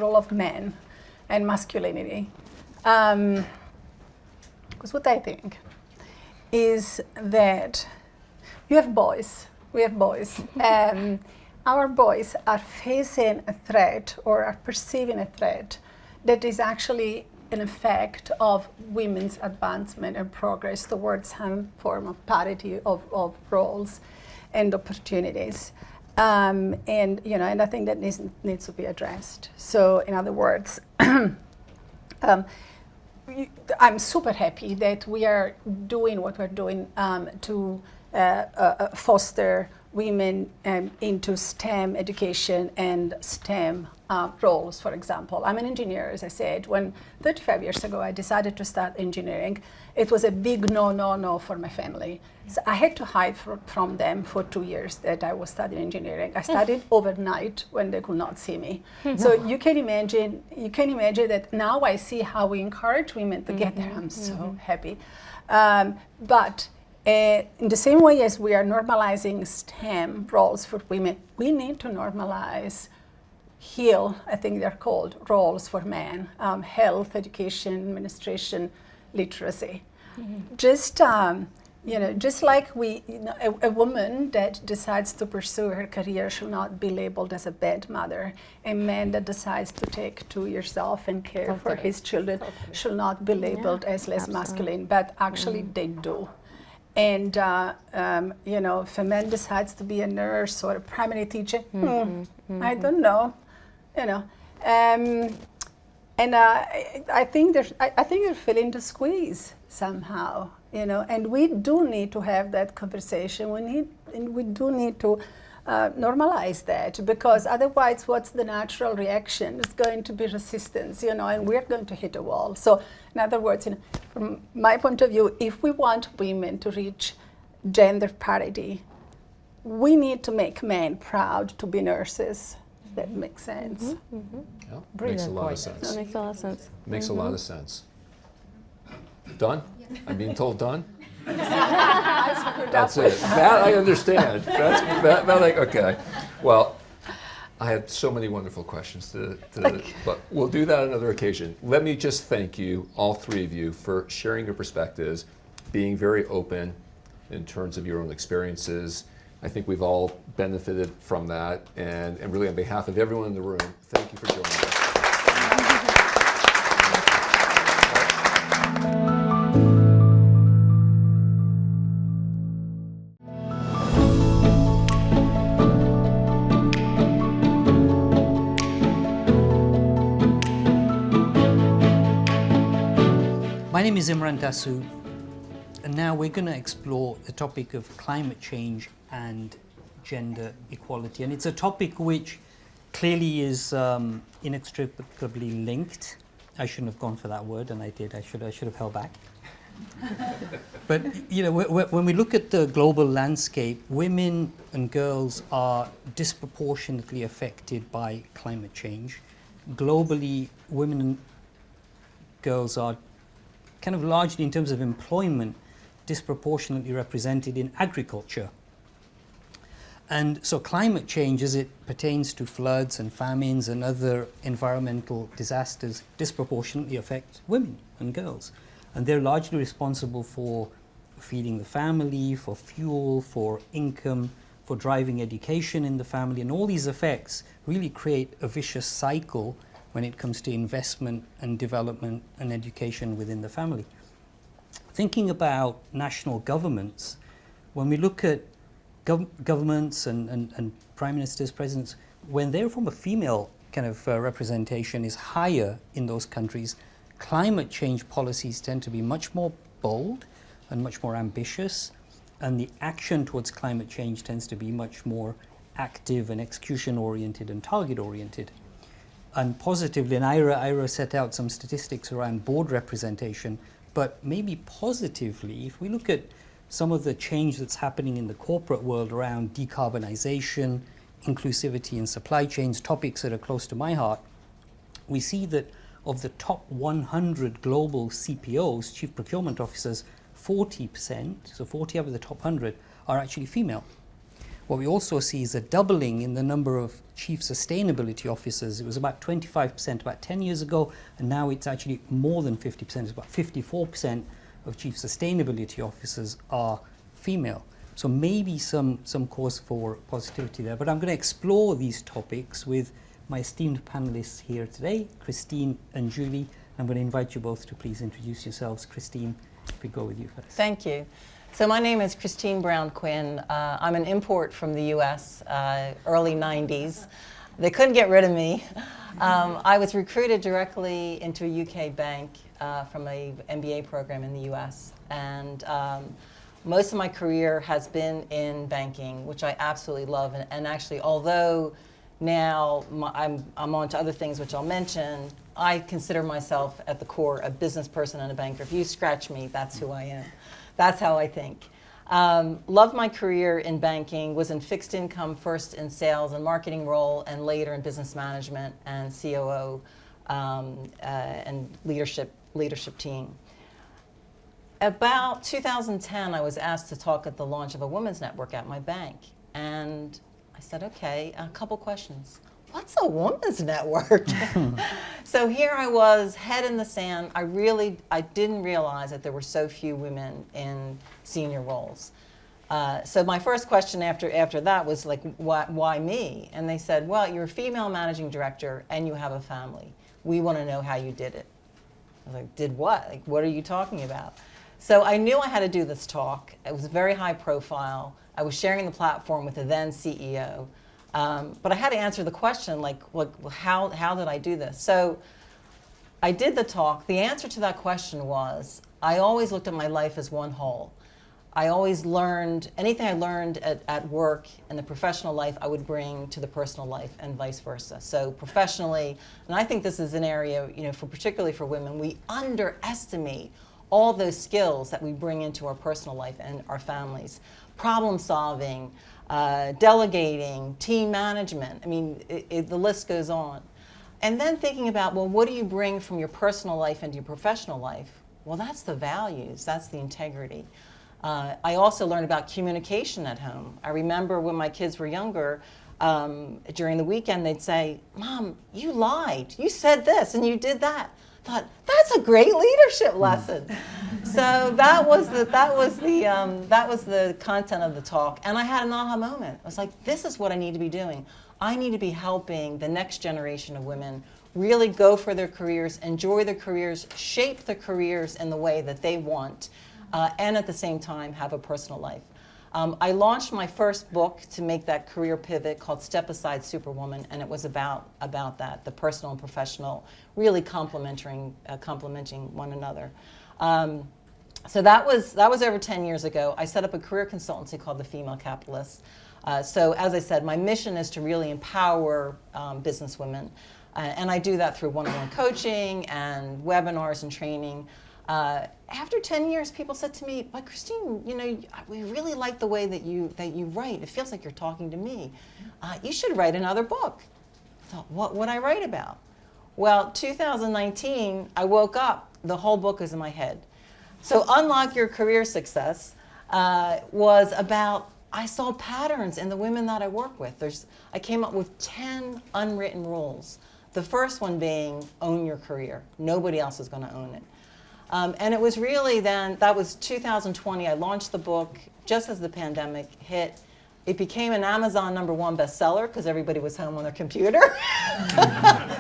role of men and masculinity. Because what I think is that we have boys, and our boys are facing a threat or are perceiving a threat that is actually an effect of women's advancement and progress towards some form of parity of roles and opportunities. And I think that needs to be addressed. So in other words, I'm super happy that we are doing what we're doing to foster women into STEM education and STEM roles, for example. I'm an engineer, as I said. When 35 years ago I decided to start engineering, it was a big no for my family. So I had to hide from them for 2 years that I was studying engineering. I studied overnight when they could not see me. So you can imagine that now I see how we encourage women to get there. I'm so happy. But in the same way as we are normalizing STEM roles for women, we need to normalize HEAL, I think they're called, roles for men, health, education, administration, literacy. Just You know, just like a woman that decides to pursue her career should not be labeled as a bad mother. A man that decides to take 2 years off and care for his children should not be labeled as less masculine, but actually they do. And, you know, if a man decides to be a nurse or a primary teacher, I don't know, you know. And I think you're feeling the squeeze somehow, you know, and we do need to have that conversation. We do need to normalize that, because otherwise what's the natural reaction? It's going to be resistance, you know, and we're going to hit a wall. So in other words, you know, from my point of view, if we want women to reach gender parity, we need to make men proud to be nurses. That makes sense. Yeah, makes a lot of sense. That makes a lot of sense. Makes a lot of sense. Done? I'm being told done? That's it. That I understand. Okay. Well, I had so many wonderful questions but we'll do that on another occasion. Let me just thank you, all three of you, for sharing your perspectives, being very open in terms of your own experiences. I think we've all benefited from that, and really on behalf of everyone in the room, thank you for joining us. My name is Imran Dasu, and now we're going to explore the topic of climate change and gender equality. And it's a topic which clearly is inextricably linked. I shouldn't have gone for that word, and I did. I should have held back. But you know, when we look at the global landscape, women and girls are disproportionately affected by climate change. Globally, women and girls are kind of largely, in terms of employment, disproportionately represented in agriculture. And so climate change, as it pertains to floods and famines and other environmental disasters, disproportionately affects women and girls. And they're largely responsible for feeding the family, for fuel, for income, for driving education in the family. And all these effects really create a vicious cycle when it comes to investment and development and education within the family. Thinking about national governments, when we look at governments and prime ministers, presidents, when they're from a female kind of representation is higher in those countries, climate change policies tend to be much more bold and much more ambitious, and the action towards climate change tends to be much more active and execution-oriented and target-oriented. And positively, and Ira set out some statistics around board representation, but maybe positively, if we look at some of the change that's happening in the corporate world around decarbonization, inclusivity in supply chains, topics that are close to my heart, we see that of the top 100 global CPOs, Chief Procurement Officers, 40%, so 40 out of the top 100, are actually female. What we also see is a doubling in the number of Chief Sustainability Officers. It was about 25% about 10 years ago, and now it's actually more than 50%. It's about 54% of Chief Sustainability Officers are female. So maybe some cause for positivity there. But I'm going to explore these topics with my esteemed panelists here today, Christine and Julie. I'm going to invite you both to please introduce yourselves. Christine, if we go with you first. Thank you. So my name is Christine Brown Quinn. I'm an import from the US, early 90s. They couldn't get rid of me. I was recruited directly into a UK bank from a MBA program in the US. And most of my career has been in banking, which I absolutely love. And actually, although now I'm on to other things which I'll mention, I consider myself at the core a business person and a banker. If you scratch me, that's who I am. That's how I think. Loved my career in banking, was in fixed income, first in sales and marketing role, and later in business management and COO and leadership team. About 2010, I was asked to talk at the launch of a women's network at my bank. And I said, okay, a couple questions. what's a woman's network? So here I was, head in the sand. I didn't realize that there were so few women in senior roles. So my first question after that was like, why me? And they said, well, you're a female managing director and you have a family. We want to know how you did it. I was like, did what? Like, what are you talking about? So I knew I had to do this talk. It was very high profile. I was sharing the platform with the then CEO. But I had to answer the question, like how did I do this? So I did the talk. The answer to that question was, I always looked at my life as one whole. I always learned, anything I learned at work and the professional life, I would bring to the personal life and vice versa. So professionally, and I think this is an area, particularly for women, we underestimate all those skills that we bring into our personal life and our families. Problem solving, delegating, team management. I mean, the list goes on. And then thinking about, well, what do you bring from your personal life into your professional life? Well, that's the values, that's the integrity. I also learned about communication at home. I remember when my kids were younger, during the weekend, they'd say, Mom, you lied. You said this and you did that. I thought, that's a great leadership lesson. So that was the content of the talk. And I had an aha moment. I was like, this is what I need to be doing. I need to be helping the next generation of women really go for their careers, enjoy their careers, shape their careers in the way that they want. And at the same time have a personal life. I launched my first book to make that career pivot called Step Aside Superwoman, and it was about that, the personal and professional, really complementing one another. So that was over 10 years ago. I set up a career consultancy called the Female Capitalist. So as I said, my mission is to really empower businesswomen, and I do that through one-on-one coaching and webinars and training. After 10 years, people said to me, but Christine, we really like the way that you write. It feels like you're talking to me. You should write another book. I thought, what would I write about? Well, 2019, I woke up, the whole book was in my head. So Unlock Your Career Success was about, I saw patterns in the women that I work with. I came up with 10 unwritten rules. The first one being, own your career. Nobody else is going to own it. And it was really then, that was 2020, I launched the book just as the pandemic hit. It became an Amazon #1 bestseller because everybody was home on their computer.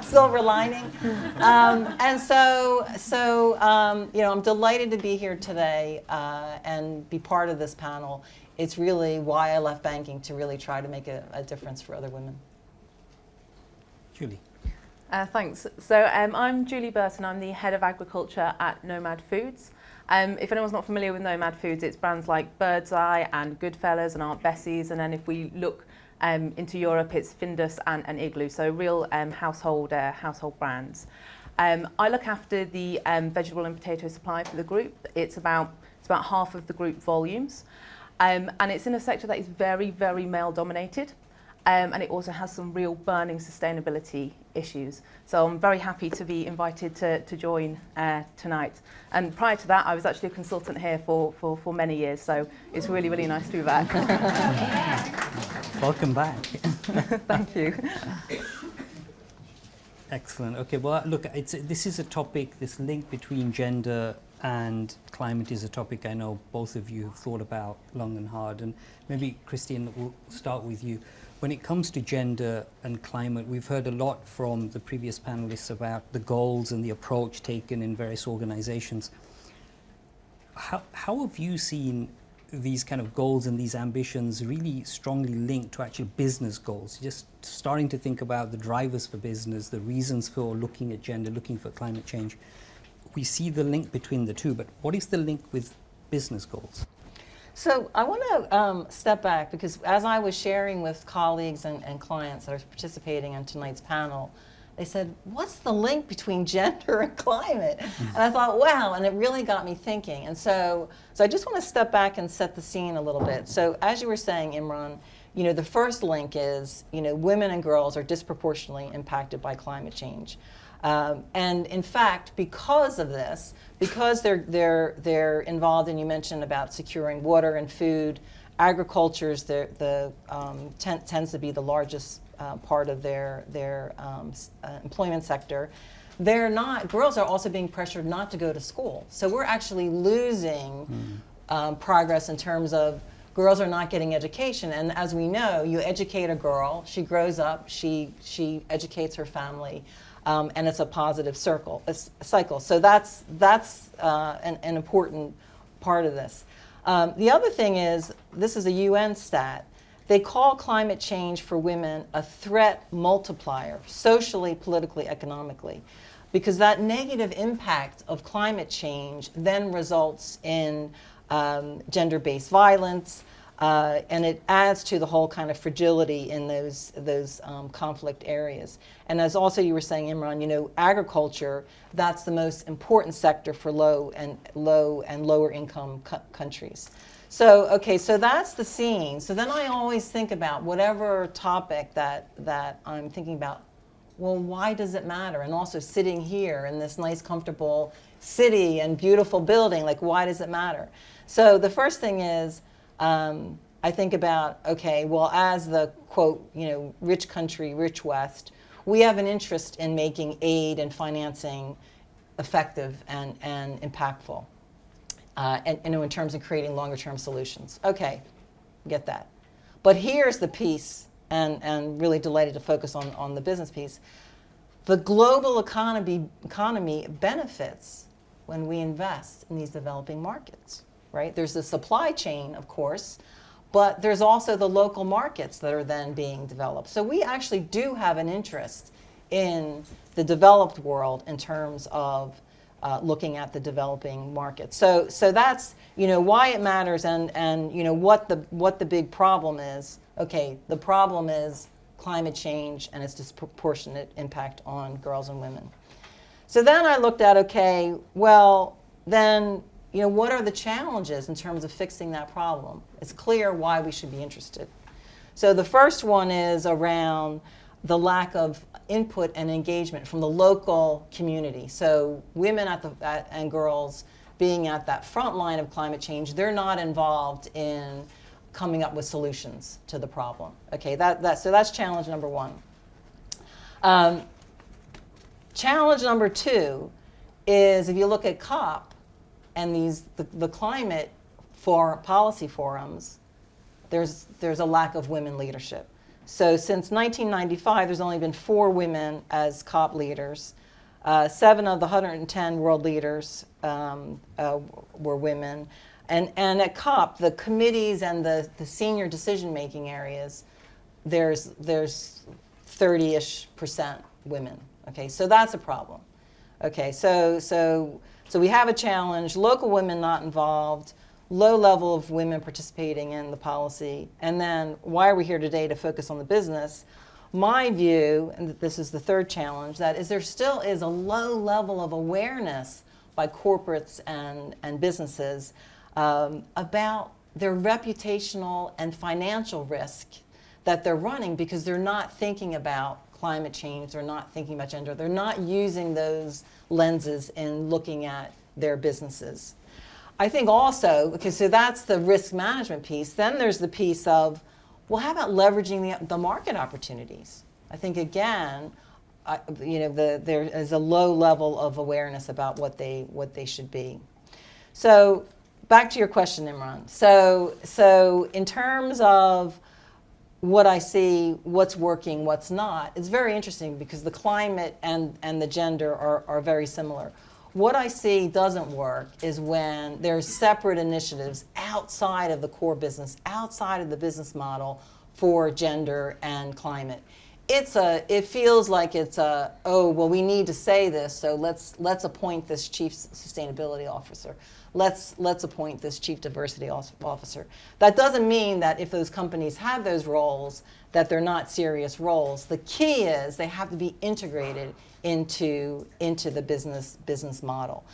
Silver lining. And so I'm delighted to be here today and be part of this panel. It's really why I left banking, to really try to make a difference for other women. Julie. Thanks. So I'm Julie Burton. I'm the head of agriculture at Nomad Foods. If anyone's not familiar with Nomad Foods, it's brands like Birdseye and Goodfellas and Aunt Bessie's. And then if we look into Europe, it's Findus and Igloo. So real household brands. I look after the vegetable and potato supply for the group. It's about half of the group volumes. And it's in a sector that is very, very male dominated. And it also has some real burning sustainability issues. So I'm very happy to be invited to join tonight. And prior to that, I was actually a consultant here for many years, so it's really, really nice to be back. Welcome back. Thank you. Excellent. Okay, well, look, this is a topic, this link between gender and climate is a topic I know both of you have thought about long and hard. And maybe, Christine, we'll start with you. When it comes to gender and climate, we've heard a lot from the previous panelists about the goals and the approach taken in various organizations. How have you seen these kind of goals and these ambitions really strongly linked to actual business goals? Just starting to think about the drivers for business, the reasons for looking at gender, looking for climate change. We see the link between the two, but what is the link with business goals? So I want to step back, because as I was sharing with colleagues and clients that are participating in tonight's panel, they said, what's the link between gender and climate? And I thought, wow, and it really got me thinking. And so I just want to step back and set the scene a little bit. So as you were saying, Imran, the first link is, women and girls are disproportionately impacted by climate change. And in fact, because of this, because they're involved, and you mentioned about securing water and food Agriculture is tends to be the largest part of their employment sector. Girls are also being pressured not to go to school. So we're actually losing progress in terms of girls are not getting education. And as we know, you educate a girl, she grows up, she educates her family, and it's a positive cycle. So that's an important part of this. The other thing is, this is a UN stat, they call climate change for women a threat multiplier, socially, politically, economically, because that negative impact of climate change then results in gender-based violence, and it adds to the whole kind of fragility in those conflict areas. And as also you were saying, Imran, agriculture, that's the most important sector for low and lower income countries. So, okay, so that's the scene. So then I always think about whatever topic that I'm thinking about, well, why does it matter? And also sitting here in this nice, comfortable city and beautiful building, like, why does it matter? So the first thing is, I think about, okay, well, as the, quote, rich country, rich West, we have an interest in making aid and financing effective and impactful, and in terms of creating longer term solutions. Okay, get that. But here's the piece, and really delighted to focus on the business piece. The global economy benefits when we invest in these developing markets, right? There's the supply chain, of course, but there's also the local markets that are then being developed. So we actually do have an interest in the developed world in terms of looking at the developing markets. So that's why it matters, and what the big problem is. Okay, the problem is climate change and its disproportionate impact on girls and women. So then I looked at, okay, well then, what are the challenges in terms of fixing that problem? It's clear why we should be interested. So the first one is around the lack of input and engagement from the local community. So women and girls being at that front line of climate change, they're not involved in coming up with solutions to the problem. Okay, so that's challenge number one. Challenge number two is, if you look at COP and the climate policy forums, there's a lack of women leadership. So since 1995, there's only been 4 women as COP leaders. 7 of the 110 world leaders were women. And at COP, the committees and the senior decision-making areas, there's 30-ish% women. Okay, so that's a problem. Okay, so we have a challenge, local women not involved, low level of women participating in the policy, and then why are we here today to focus on the business? My view, and this is the third challenge, that is there still is a low level of awareness by corporates and businesses about their reputational and financial risk that they're running, because they're not thinking about climate change, they're not thinking about gender, they're not using those lenses in looking at their businesses. I think also, okay, so that's the risk management piece. Then there's the piece of, well, how about leveraging the market opportunities? I think again, there is a low level of awareness about what they should be. So back to your question, Imran. So in terms of what I see, what's working, what's not, it's very interesting because the climate and the gender are very similar. What I see doesn't work is when there's separate initiatives outside of the core business, outside of the business model for gender and climate. It feels like it's oh, well, we need to say this, so let's appoint this chief sustainability officer. Let's appoint this chief diversity officer. That doesn't mean that if those companies have those roles, that they're not serious roles. The key is they have to be integrated into the business model.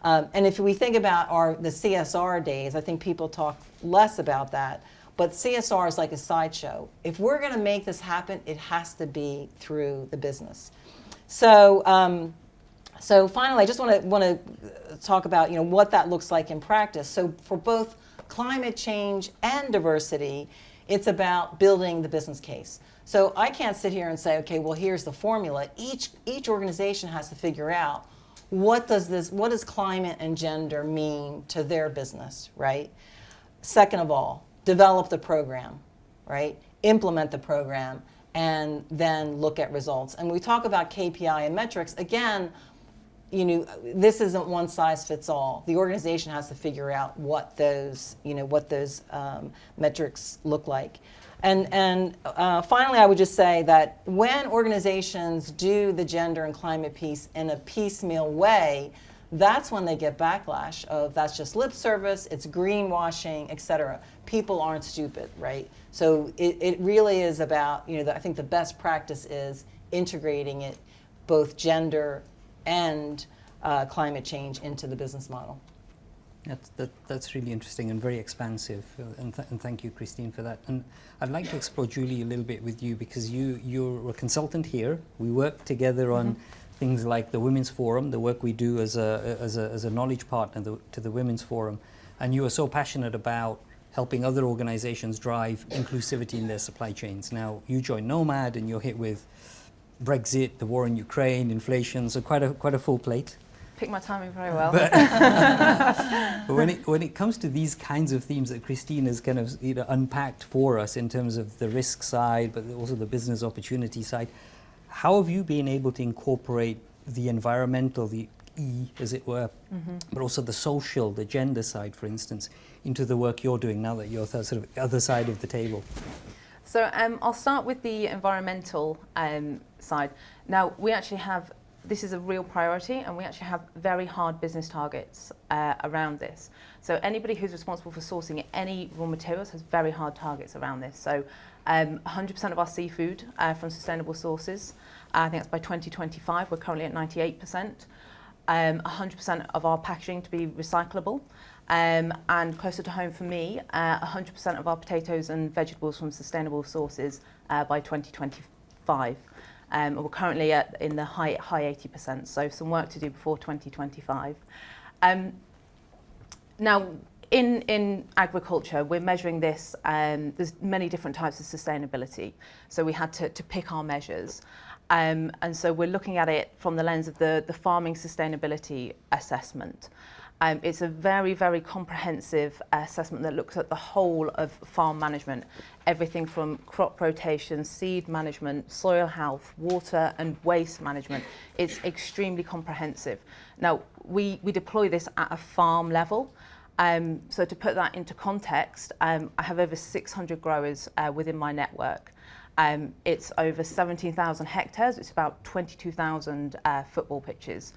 And if we think about the CSR days, I think people talk less about that. But CSR is like a sideshow. If we're going to make this happen, it has to be through the business. So finally, I just want to talk about what that looks like in practice. So for both climate change and diversity, it's about building the business case. So I can't sit here and say, okay, well, here's the formula. Each organization has to figure out what does climate and gender mean to their business, right? Second of all, develop the program, right? Implement the program, and then look at results. And we talk about KPI and metrics. Again, this isn't one size fits all. The organization has to figure out what those metrics look like. And finally, I would just say that when organizations do the gender and climate piece in a piecemeal way, that's when they get backlash of that's just lip service, it's greenwashing, et cetera. People aren't stupid, right? So it really is about, I think the best practice is integrating it, both gender and climate change, into the business model. That's really interesting and very expansive, and thank you, Christine, for that. And I'd like to explore, Julie, a little bit with you, because you're a consultant here. We work together on things like the Women's Forum, the work we do as a knowledge partner to the Women's Forum, and you are so passionate about helping other organizations drive inclusivity in their supply chains. Now, you joined Nomad, and you're hit with Brexit, the war in Ukraine, inflation, so quite a full plate. Pick my timing very well. But when it comes to these kinds of themes that Christine has kind of unpacked for us in terms of the risk side, but also the business opportunity side, how have you been able to incorporate the environmental, the E, as it were, but also the social, the gender side, for instance, into the work you're doing now that you're sort of other side of the table? So I'll start with the environmental side. Now, we actually have, this is a real priority, and we actually have very hard business targets around this. So anybody who's responsible for sourcing any raw materials has very hard targets around this. So 100% of our seafood from sustainable sources. I think that's by 2025. We're currently at 98%. 100% of our packaging to be recyclable. And closer to home for me, 100% of our potatoes and vegetables from sustainable sources by 2025. We're currently in the high 80%, so some work to do before 2025. Now, in agriculture, we're measuring this, there's many different types of sustainability, so we had to pick our measures. And so we're looking at it from the lens of the farming sustainability assessment. It's a very, very comprehensive assessment that looks at the whole of farm management, everything from crop rotation, seed management, soil health, water and waste management. It's extremely comprehensive. Now, we deploy this at a farm level. So to put that into context, I have over 600 growers within my network. It's over 17,000 hectares. It's about 22,000 football pitches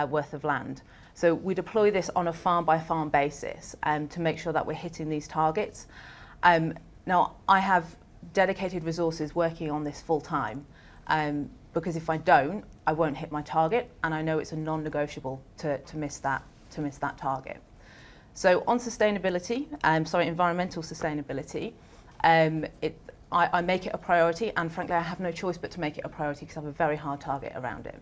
worth of land. So we deploy this on a farm-by-farm basis to make sure that we're hitting these targets. Now, I have dedicated resources working on this full-time because if I don't, I won't hit my target, and I know it's a non-negotiable to miss that target. So on sustainability, environmental sustainability, I make it a priority, and frankly, I have no choice but to make it a priority because I have a very hard target around it.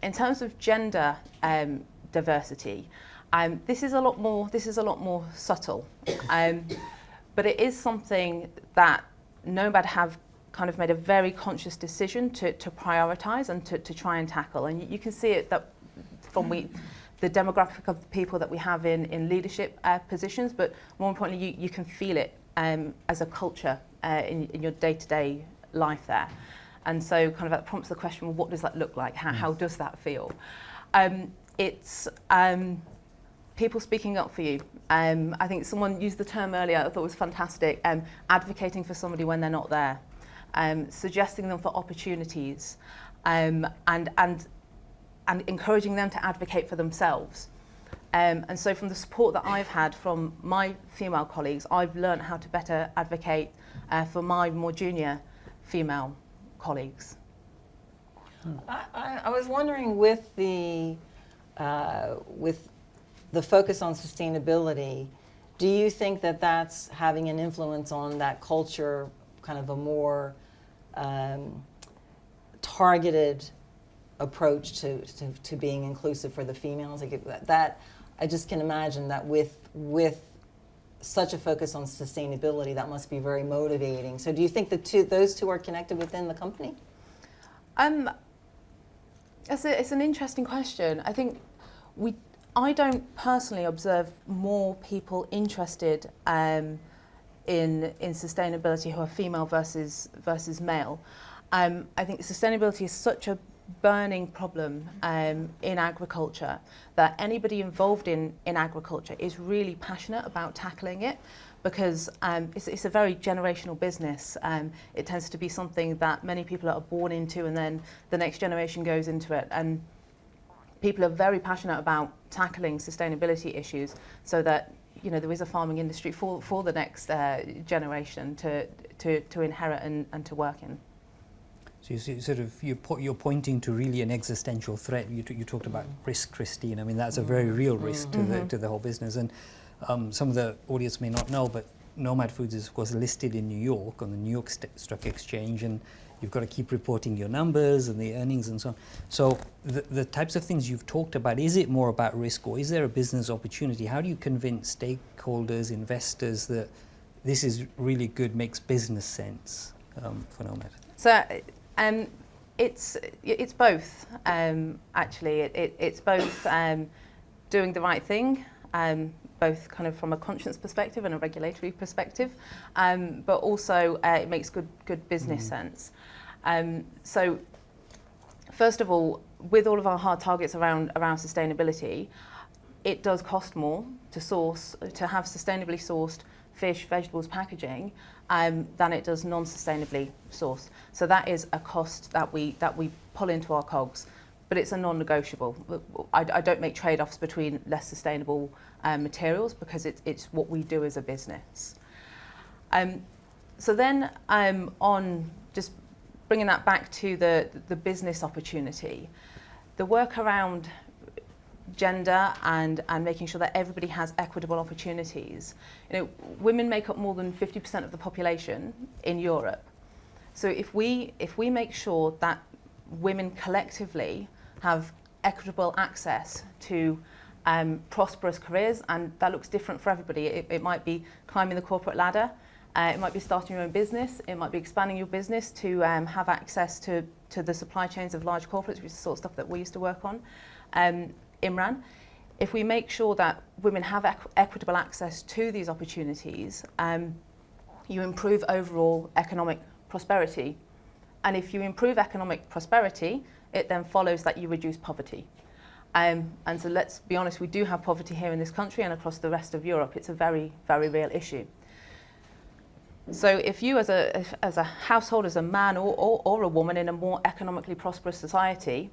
In terms of gender diversity, this is a lot more subtle, but it is something that Nomad have kind of made a very conscious decision to prioritise and to try and tackle. And you can see it that from the demographic of the people that we have in leadership positions, but more importantly, you can feel it as a culture in your day-to-day life there. And so kind of that prompts the question, well, what does that look like? How does that feel? It's people speaking up for you. I think someone used the term earlier, I thought it was fantastic, advocating for somebody when they're not there, suggesting them for opportunities, and encouraging them to advocate for themselves. And so from the support that I've had from my female colleagues, I've learned how to better advocate for my more junior female colleagues. I was wondering, with the focus on sustainability, do you think that that's having an influence on that culture, kind of a more targeted approach to being inclusive for the females? Like that, I just can imagine that with such a focus on sustainability, that must be very motivating. So do you think those two are connected within the company? It's an interesting question. I think I don't personally observe more people interested in sustainability who are female versus male. I think sustainability is such a burning problem in agriculture that anybody involved in agriculture is really passionate about tackling it, because it's a very generational business. It tends to be something that many people are born into, and then the next generation goes into it. And people are very passionate about tackling sustainability issues so that there is a farming industry for the next generation to inherit and to work in. So you see, sort of you're pointing to really an existential threat. You talked about risk, Christine. I mean, that's a very real risk to the whole business. And some of the audience may not know, but Nomad Foods is, of course, listed in New York on the New York Stock Exchange, and you've got to keep reporting your numbers and the earnings and so on. So the types of things you've talked about, is it more about risk, or is there a business opportunity? How do you convince stakeholders, investors that this is really good, makes business sense for Nomad? So it's both, actually. It's both doing the right thing, both kind of from a conscience perspective and a regulatory perspective, but also it makes good business sense. So first of all, with all of our hard targets around sustainability, it does cost more to have sustainably sourced fish, vegetables, packaging than it does non-sustainably sourced. So that is a cost that we pull into our COGS, but it's a non-negotiable. I don't make trade-offs between less sustainable materials, because it's what we do as a business. So then on just bringing that back to the business opportunity, the work around gender and making sure that everybody has equitable opportunities. Women make up more than 50% of the population in Europe. So if we make sure that women collectively have equitable access to prosperous careers, and that looks different for everybody. It might be climbing the corporate ladder, it might be starting your own business, it might be expanding your business to have access to the supply chains of large corporates, which is the sort of stuff that we used to work on. Imran, if we make sure that women have equitable access to these opportunities, you improve overall economic prosperity. And if you improve economic prosperity, it then follows that you reduce poverty. And so let's be honest, we do have poverty here in this country and across the rest of Europe. It's a very, very real issue. So if you as a household, as a man or a woman in a more economically prosperous society,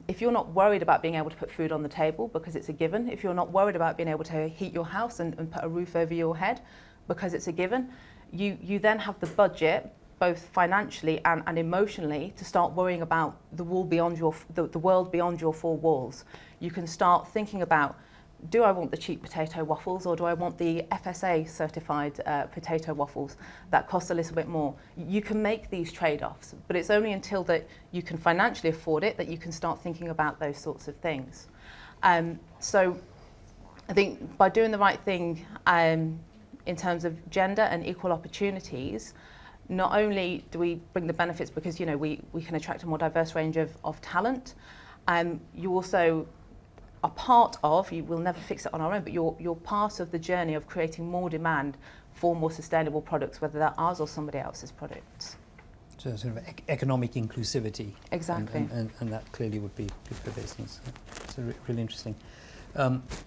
if you're not worried about being able to put food on the table because it's a given, if you're not worried about being able to heat your house and put a roof over your head because it's a given, you then have the budget, both financially and emotionally, to start worrying about the world beyond your four walls. You can start thinking about, do I want the cheap potato waffles, or do I want the FSA certified potato waffles that cost a little bit more? You can make these trade-offs, but it's only until that you can financially afford it that you can start thinking about those sorts of things. So I think by doing the right thing in terms of gender and equal opportunities, not only do we bring the benefits because we can attract a more diverse range of talent, you also are part of, you will never fix it on our own, but you're part of the journey of creating more demand for more sustainable products, whether they're ours or somebody else's products. So sort of economic inclusivity. Exactly. And that clearly would be good for business. So really interesting.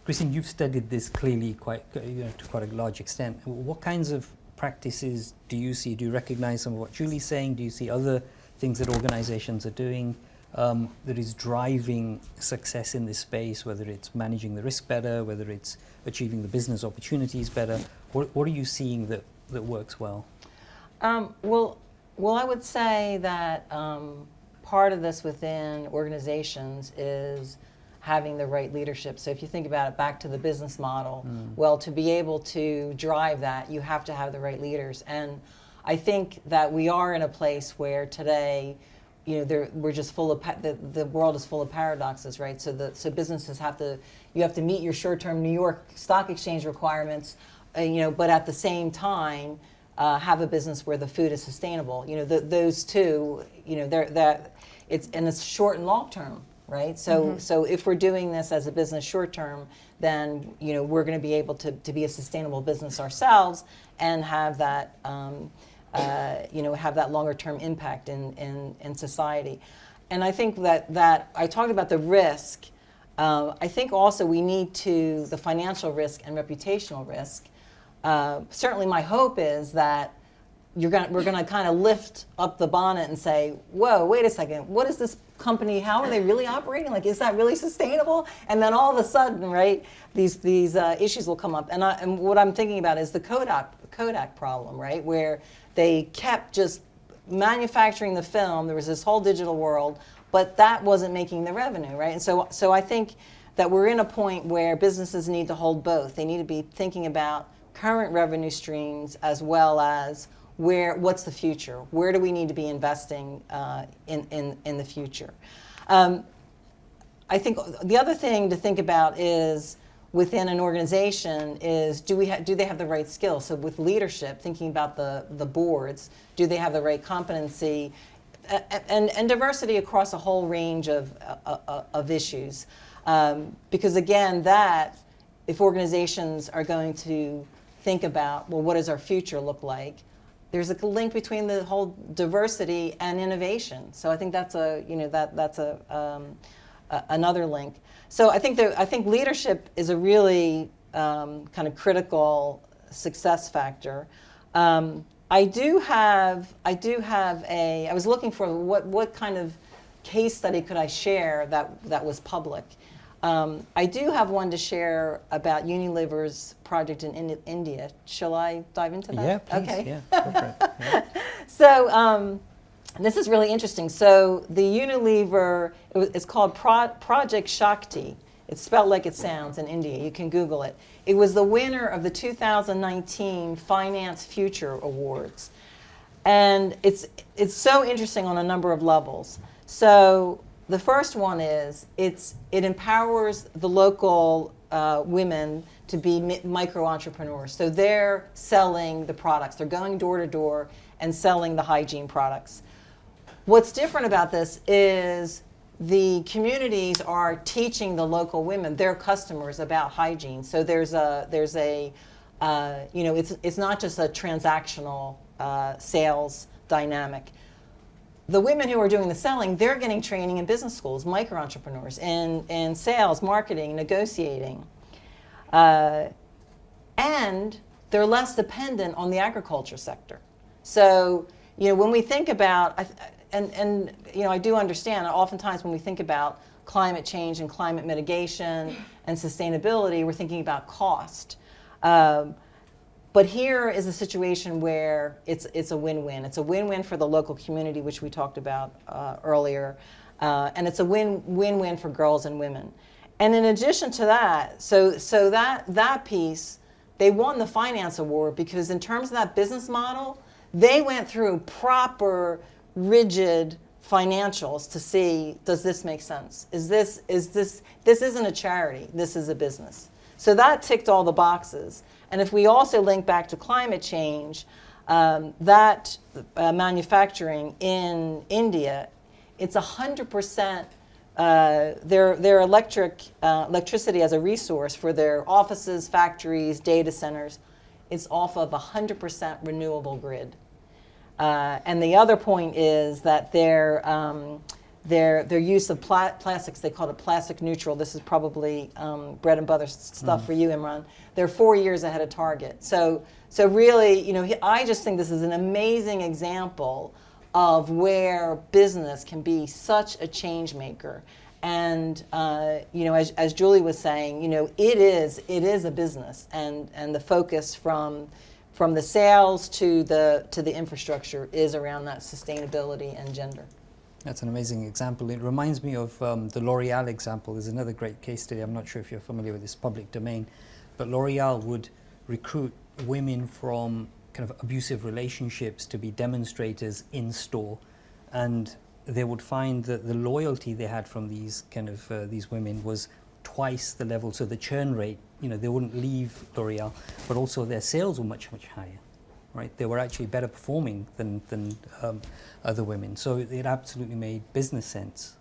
Christine, you've studied this clearly to quite a large extent. What kinds of practices do you see? Do you recognize some of what Julie's saying? Do you see other things that organizations are doing that is driving success in this space, whether it's managing the risk better, whether it's achieving the business opportunities better? What are you seeing that works well? Well, I would say that part of this within organizations is having the right leadership. So if you think about it back to the business model, well, to be able to drive that, you have to have the right leaders. And I think that we are in a place where today we're just full of the world is full of paradoxes, right? So businesses you have to meet your short-term New York Stock Exchange requirements, but at the same time have a business where the food is sustainable. Those two, it's short and long term, right? So if we're doing this as a business short term, then we're going to be able to be a sustainable business ourselves and have that have that longer term impact in society. And I think that I talked about the risk. I think also we need the financial risk and reputational risk. Certainly my hope is that we're going to kind of lift up the bonnet and say, whoa, wait a second, what is this company, how are they really operating? Like, is that really sustainable? And then all of a sudden, right, these issues will come up. And what I'm thinking about is the Kodak problem, right, where they kept just manufacturing the film. There was this whole digital world, but that wasn't making the revenue, right? And so I think that we're in a point where businesses need to hold both. They need to be thinking about current revenue streams as well as what's the future? Where do we need to be investing in the future? I think the other thing to think about is within an organization is do they have the right skills? So with leadership, thinking about the boards, do they have the right competency and diversity across a whole range of issues? Because again, if organizations are going to think about, well, what does our future look like? There's a link between the whole diversity and innovation. So I think that's another link. So I think leadership is a really kind of critical success factor. I was looking for what kind of case study could I share that was public. I do have one to share about Unilever's project in India. Shall I dive into that? Yeah, please. Okay. Yeah, go for it. Yeah. So this is really interesting. So the Unilever, it's called Project Shakti. It's spelled like it sounds in India. You can Google it. It was the winner of the 2019 Finance Future Awards. And it's so interesting on a number of levels. So the first one is it empowers the local women to be micro entrepreneurs. So they're selling the products. They're going door to door and selling the hygiene products. What's different about this is the communities are teaching the local women, their customers, about hygiene. So it's not just a transactional sales dynamic. The women who are doing the selling, they're getting training in business schools, micro entrepreneurs, in sales, marketing, negotiating. And they're less dependent on the agriculture sector. So, when we think about, I do understand, oftentimes when we think about climate change and climate mitigation and sustainability, we're thinking about cost. But here is a situation where it's a win-win. It's a win-win for the local community, which we talked about earlier, and it's a win-win for girls and women. And in addition to that, so that piece, they won the finance award because in terms of that business model, they went through proper, rigid financials to see, does this make sense? This isn't a charity, this is a business. So that ticked all the boxes. And if we also link back to climate change, that manufacturing in India, it's 100% their electricity as a resource for their offices, factories, data centers, it's off of 100% renewable grid. And the other point is that their use of plastics, they call it plastic neutral. This is probably bread and butter stuff for you, Imran. They're 4 years ahead of target. So really, I just think this is an amazing example of where business can be such a change maker. And as Julie was saying, it is a business, and the focus from the sales to the infrastructure is around that sustainability and gender. That's an amazing example. It reminds me of the L'Oreal example. There's another great case study. I'm not sure if you're familiar with this public domain, but L'Oreal would recruit women from kind of abusive relationships to be demonstrators in store. And they would find that the loyalty they had from these kind of these women was twice the level. So the churn rate, they wouldn't leave L'Oreal, but also their sales were much, much higher, right? They were actually better performing than other women. So it absolutely made business sense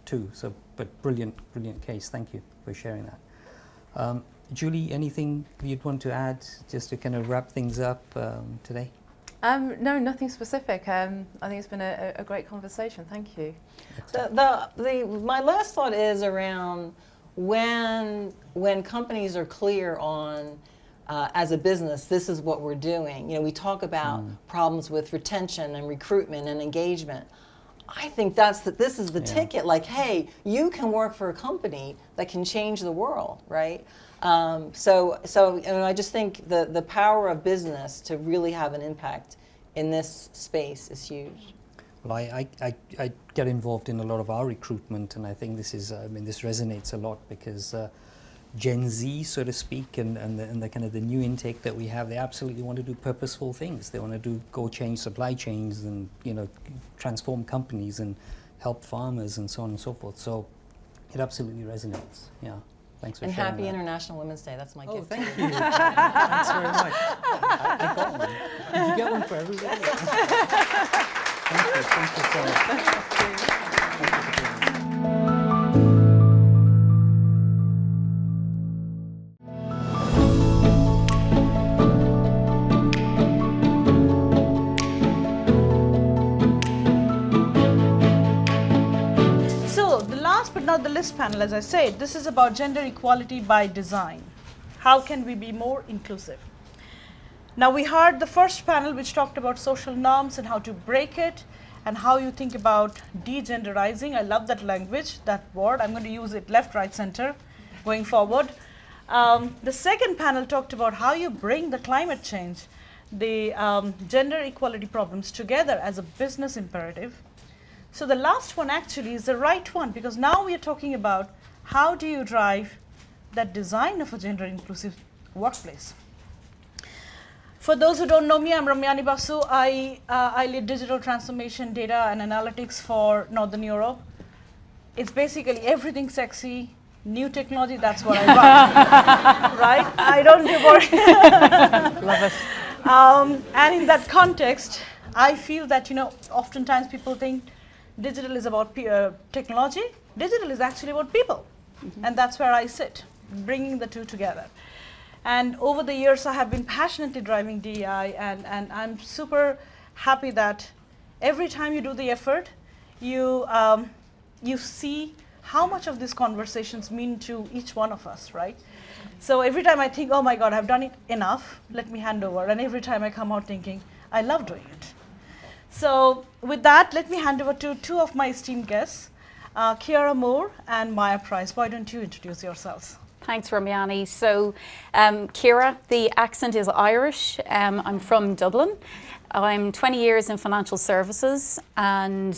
too. So, but brilliant case. Thank you for sharing that. Julie, anything you'd want to add just to kind of wrap things up today? No, nothing specific. I think it's been a great conversation. Thank you. My last thought is around when companies are clear on, as a business, this is what we're doing. We talk about problems with retention and recruitment and engagement. I think this is the ticket. Like, hey, you can work for a company that can change the world, right? So I just think the power of business to really have an impact in this space is huge. Well, I get involved in a lot of our recruitment, and I think this resonates a lot because Gen Z, so to speak, and the kind of the new intake that we have, they absolutely want to do purposeful things. They want to go change supply chains and transform companies and help farmers and so on and so forth. So it absolutely resonates. Yeah. Thanks for and sharing happy that. International Women's Day. That's my gift. Thank you. Thanks very much. I got one. Did you get one for everybody? Thank you. Thank you so much. Not the list panel, as I said, this is about gender equality by design. How can we be more inclusive? Now we heard the first panel which talked about social norms and how to break it and how you think about degenderizing. I love that language, that word. I'm going to use it left, right, center going forward. The second panel talked about how you bring the climate change, the gender equality problems together as a business imperative. So the last one actually is the right one, because now we are talking about how do you drive that design of a gender inclusive workplace. For those who don't know me, I'm Ramyani Basu. I lead digital transformation, data and analytics for Northern Europe. It's basically everything sexy, new technology, that's what I run, right? I don't do work. Love it. And in that context, I feel that, oftentimes people think digital is about technology. Digital is actually about people. And that's where I sit, bringing the two together. And over the years, I have been passionately driving DEI, and I'm super happy that every time you do the effort, you see how much of these conversations mean to each one of us, right? So every time I think, oh my God, I've done it enough, let me hand over. And every time I come out thinking, I love doing it. So with that, let me hand over to two of my esteemed guests, Kiara Moore and Maya Price. Why don't you introduce yourselves? Thanks, Ramyani. So, Kiara, the accent is Irish. I'm from Dublin. I'm 20 years in financial services, and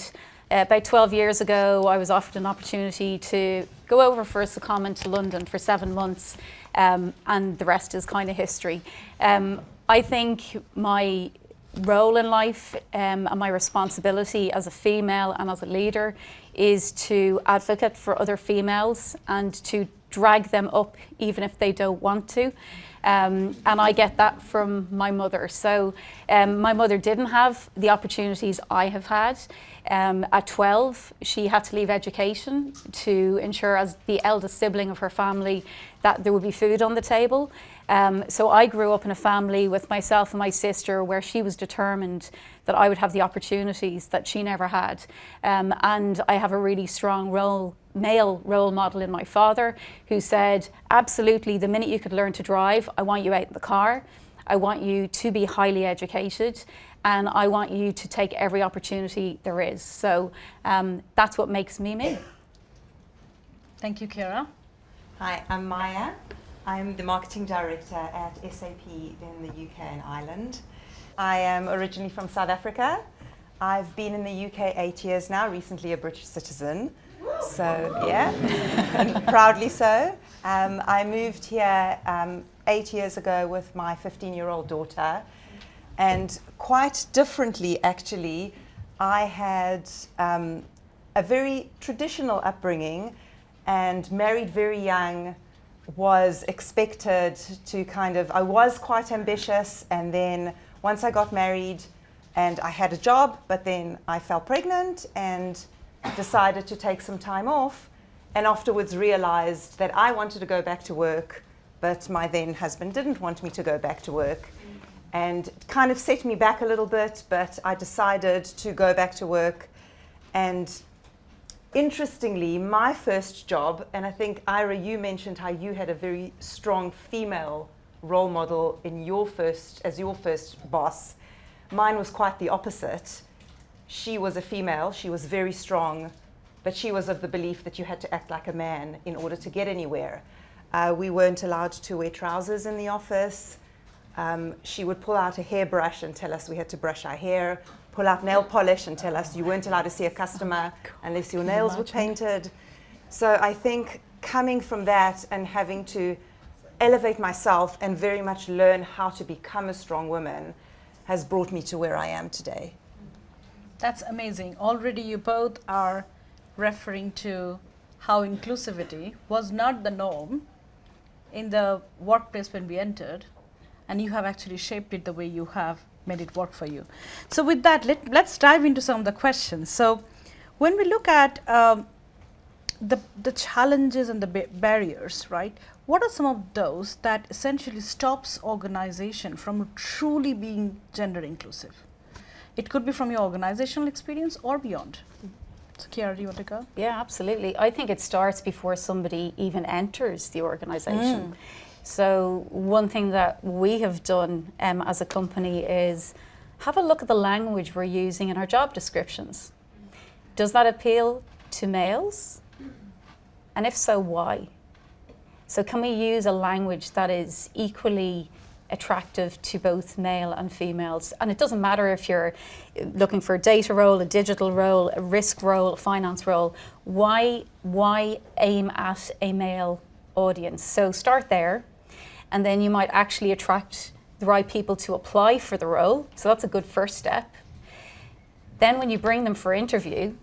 about 12 years ago, I was offered an opportunity to go over for a secondment to London for 7 months, and the rest is kind of history. I think my role in life and my responsibility as a female and as a leader is to advocate for other females and to drag them up even if they don't want to. And I get that from my mother. So my mother didn't have the opportunities I have had. At 12, she had to leave education to ensure, as the eldest sibling of her family, that there would be food on the table. So I grew up in a family with myself and my sister where she was determined that I would have the opportunities that she never had. And I have a really strong male role model in my father, who said, absolutely, the minute you could learn to drive, I want you out in the car. I want you to be highly educated, and I want you to take every opportunity there is. So that's what makes me me. Thank you, Kiara. Hi, I'm Maya. I'm the marketing director at SAP in the UK and Ireland. I am originally from South Africa. I've been in the UK 8 years now, recently a British citizen. So, yeah, and proudly so. I moved here 8 years ago with my 15-year-old daughter. And quite differently, actually, I had a very traditional upbringing and married very young, was expected to I was quite ambitious, and then once I got married and I had a job, but then I fell pregnant and decided to take some time off, and afterwards realized that I wanted to go back to work, but my then husband didn't want me to go back to work, and kind of set me back a little bit, but I decided to go back to work. And interestingly, my first job, and I think, Ira, you mentioned how you had a very strong female role model in as your first boss. Mine was quite the opposite. She was a female, she was very strong, but she was of the belief that you had to act like a man in order to get anywhere. We weren't allowed to wear trousers in the office. She would pull out a hairbrush and tell us we had to brush our hair, pull out nail polish and tell us you weren't allowed to see a customer unless your nails were painted. So I think coming from that and having to elevate myself and very much learn how to become a strong woman has brought me to where I am today. That's amazing. Already you both are referring to how inclusivity was not the norm in the workplace when we entered, and you have actually shaped it the way you have made it work for you. So with that, let's dive into some of the questions. So when we look at the challenges and the barriers, right? What are some of those that essentially stops organization from truly being gender inclusive? It could be from your organizational experience or beyond. So Chiara, do you want to go? Yeah, absolutely. I think it starts before somebody even enters the organization. So one thing that we have done as a company is have a look at the language we're using in our job descriptions. Does that appeal to males? And if so, why? So can we use a language that is equally attractive to both male and females? And it doesn't matter if you're looking for a data role, a digital role, a risk role, a finance role. Why aim at a male audience? So start there, and then you might actually attract the right people to apply for the role. So that's a good first step. Then when you bring them for interview,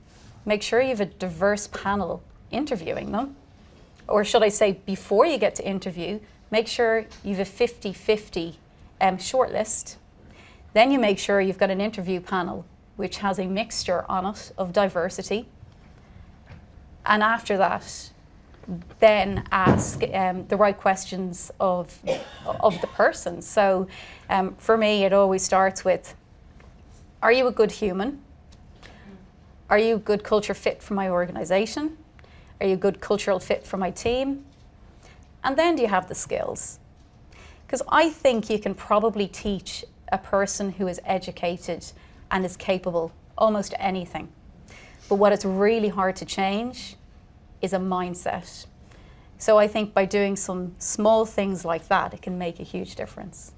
make sure you have a diverse panel interviewing them. Or should I say, before you get to interview, make sure you have a 50-50 shortlist. Then you make sure you've got an interview panel which has a mixture on it of diversity. And after that, then ask the right questions of the person. So for me, it always starts with, are you a good human? Are you a good culture fit for my organization? Are you a good cultural fit for my team? And then do you have the skills? Because I think you can probably teach a person who is educated and is capable almost anything. But what is really hard to change is a mindset. So I think by doing some small things like that, it can make a huge difference.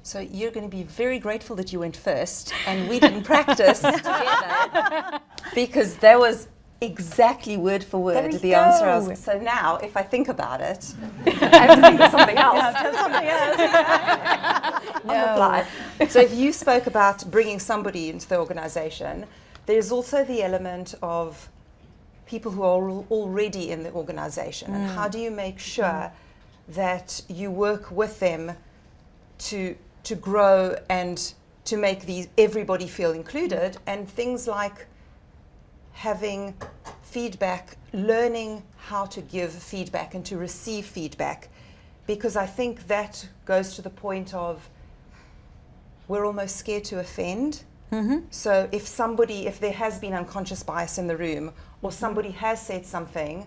So you're going to be very grateful that you went first and we didn't practice together, because that was exactly word for word the answer I was. So now, if I think about it, I have to think of something else. On the fly. So if you spoke about bringing somebody into the organization, there's also the element of people who are already in the organization, and how do you make sure that you work with them to grow and to make everybody feel included, and things like having feedback, learning how to give feedback and to receive feedback, because I think that goes to the point of we're almost scared to offend. So if there has been unconscious bias in the room, or somebody has said something,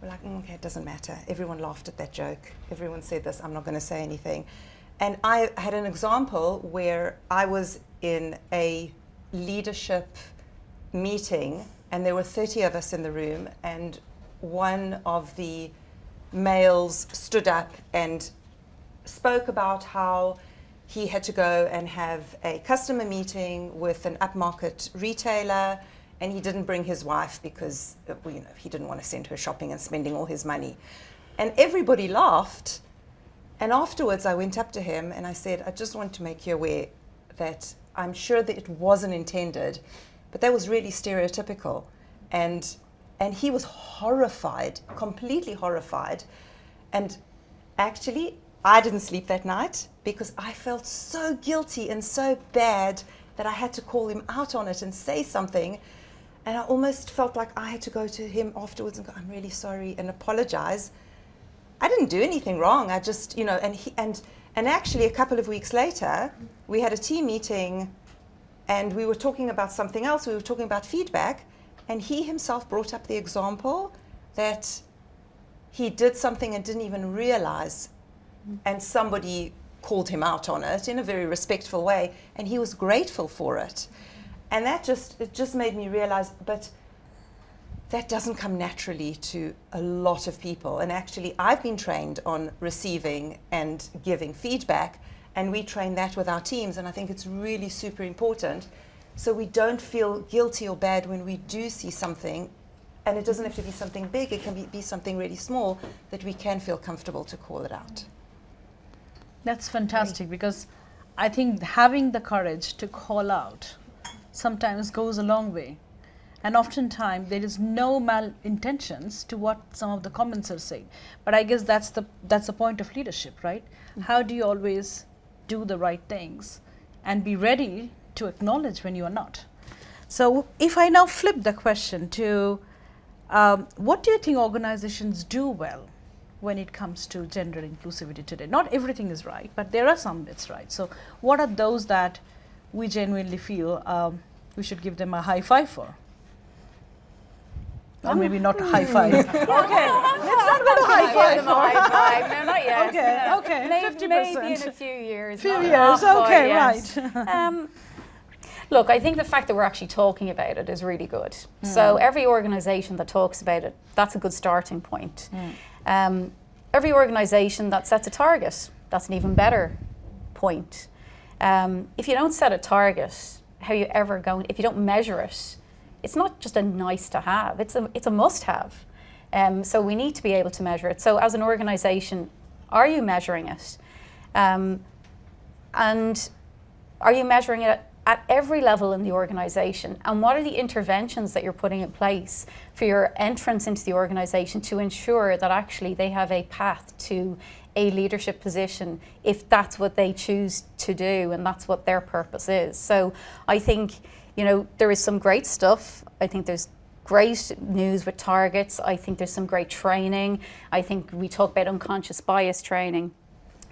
we're like, okay, it doesn't matter. Everyone laughed at that joke. Everyone said this, I'm not going to say anything. And I had an example where I was in a leadership meeting, and there were 30 of us in the room, and one of the males stood up and spoke about how he had to go and have a customer meeting with an upmarket retailer, and he didn't bring his wife because he didn't want to send her shopping and spending all his money. And everybody laughed. And afterwards I went up to him and I said, I just want to make you aware that I'm sure that it wasn't intended, but that was really stereotypical. And he was horrified, completely horrified. And actually, I didn't sleep that night because I felt so guilty and so bad that I had to call him out on it and say something. And I almost felt like I had to go to him afterwards and go, I'm really sorry, and apologize. I didn't do anything wrong. I just, you know, and actually a couple of weeks later, we had a team meeting and we were talking about something else. We were talking about feedback, and he himself brought up the example that he did something and didn't even realize, and somebody called him out on it in a very respectful way, and he was grateful for it. And it just made me realize, but that doesn't come naturally to a lot of people. And actually, I've been trained on receiving and giving feedback, and we train that with our teams, and I think it's really super important, so we don't feel guilty or bad when we do see something. And it doesn't have to be something big, it can be something really small, that we can feel comfortable to call it out. That's fantastic, because I think having the courage to call out sometimes goes a long way. And oftentimes there is no malintentions to what some of the comments are saying. But I guess that's the point of leadership, right? How do you always do the right things and be ready to acknowledge when you are not? So if I now flip the question to what do you think organizations do well when it comes to gender inclusivity today? Not everything is right, but there are some bits right. So what are those that we genuinely feel we should give them a high five for? Or maybe not a high five. Okay, let's not go to high five. No, not yet. Okay, no. okay, Maybe 50%. in a few years. Few not years, quite okay, yet. right. Look, I think the fact that we're actually talking about it is really good. So every organisation that talks about it, that's a good starting point. Every organisation that sets a target, that's an even better point. If you don't set a target, how you ever going? If you don't measure it, it's not just a nice to have. It's a must have. So we need to be able to measure it. So as an organisation, are you measuring it? And are you measuring it at every level in the organisation? And what are the interventions that you're putting in place for your entrance into the organisation to ensure that actually they have a path to a leadership position if that's what they choose to do and that's what their purpose is? So I think, you know, there is some great stuff. I think there's great news with targets. I think there's some great training. I think we talk about unconscious bias training.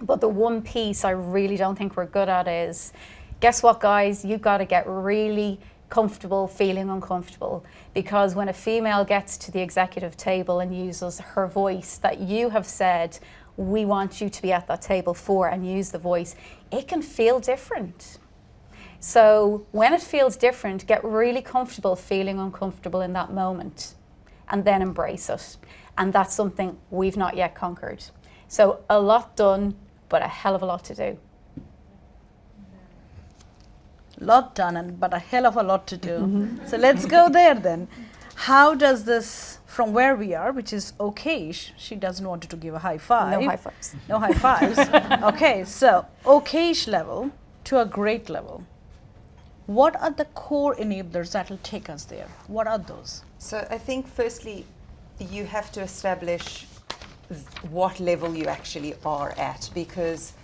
But the one piece I really don't think we're good at is, guess what, guys? You've got to get really comfortable feeling uncomfortable, because when a female gets to the executive table and uses her voice that you have said, we want you to be at that table for, and use the voice, it can feel different. So when it feels different, get really comfortable feeling uncomfortable in that moment and then embrace it. And that's something we've not yet conquered. So a lot done, but a hell of a lot to do. Lot done, but a hell of a lot to do. So let's go there then. How does this, from where we are, which is okay, she doesn't want to give a high five. No high fives. No high fives. Okay, so okay-ish level to a great level. What are the core enablers that will take us there? What are those? So I think firstly, you have to establish what level you actually are at, because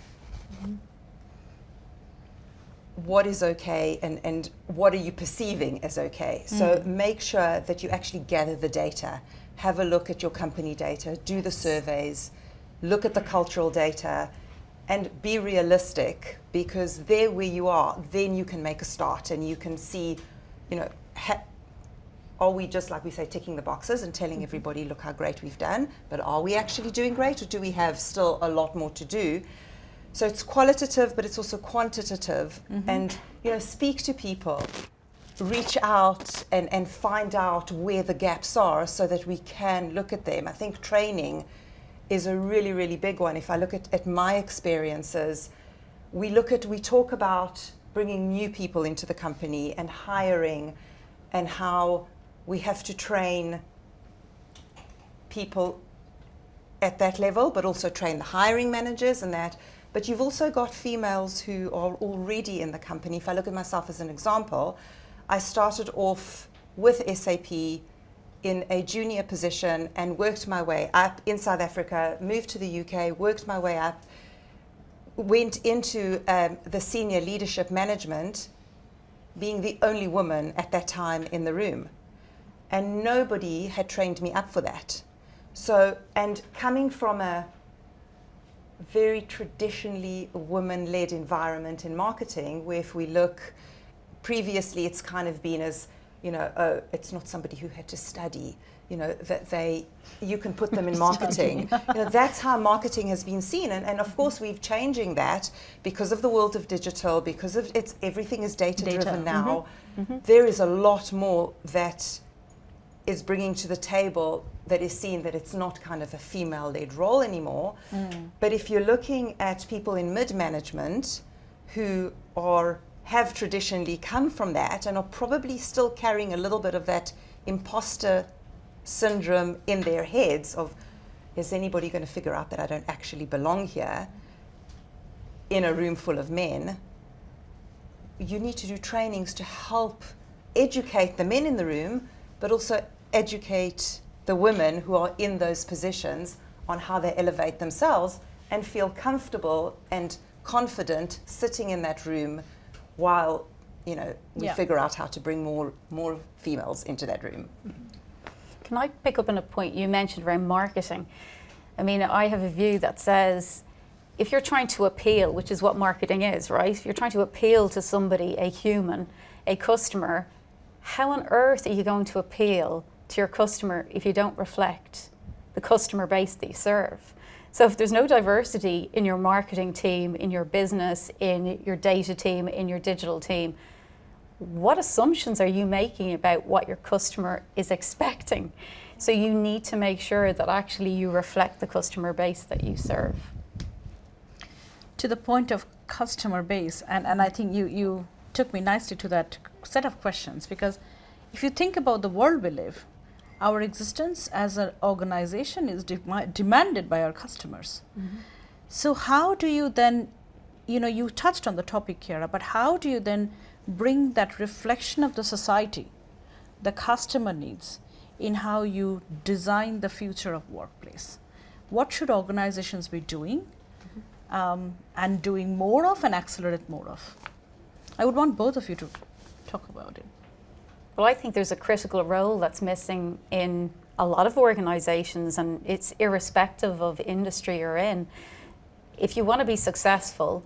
what is okay and what are you perceiving as okay? So make sure that you actually gather the data, have a look at your company data, do the surveys, look at the cultural data, and be realistic, because there where you are, then you can make a start and you can see, you know, are we just, like we say, ticking the boxes and telling everybody, look how great we've done, but are we actually doing great, or do we have still a lot more to do? So it's qualitative, but it's also quantitative. And, you know, speak to people, reach out and find out where the gaps are so that we can look at them. I think training is a really, really big one. If I look at my experiences, we talk about bringing new people into the company and hiring, and how we have to train people at that level, but also train the hiring managers and that. But you've also got females who are already in the company. If I look at myself as an example, I started off with SAP in a junior position and worked my way up in South Africa, moved to the UK, worked my way up, went into the senior leadership management, being the only woman at that time in the room. And nobody had trained me up for that. So, and coming from a very traditionally woman-led environment in marketing, where if we look previously, it's kind of been as, you know, oh, it's not somebody who had to study, you know, that you can put them in marketing. You know, that's how marketing has been seen. And of course, we're changing that because of the world of digital, because of everything is data-driven now. There is a lot more that is bringing to the table that is seen that it's not kind of a female-led role anymore. But if you're looking at people in mid-management who have traditionally come from that and are probably still carrying a little bit of that imposter syndrome in their heads of, is anybody going to figure out that I don't actually belong here in a room full of men? You need to do trainings to help educate the men in the room, but also educate the women who are in those positions on how they elevate themselves and feel comfortable and confident sitting in that room while, you know, we figure out how to bring more females into that room. Can I pick up on a point you mentioned around marketing? I mean, I have a view that says if you're trying to appeal, which is what marketing is, right? If you're trying to appeal to somebody, a human, a customer, how on earth are you going to appeal to your customer if you don't reflect the customer base that you serve? So if there's no diversity in your marketing team, in your business, in your data team, in your digital team, what assumptions are you making about what your customer is expecting? So you need to make sure that actually you reflect the customer base that you serve. To the point of customer base, and I think you took me nicely to that set of questions, because if you think about the world we live, our existence as an organization is demanded by our customers. So how do you then, you know, you touched on the topic, Kiera, but how do you then bring that reflection of the society, the customer needs, in how you design the future of workplace? What should organizations be doing and doing more of and accelerate more of? I would want both of you to talk about it. Well, I think there's a critical role that's missing in a lot of organizations, and it's irrespective of industry you're in. If you want to be successful,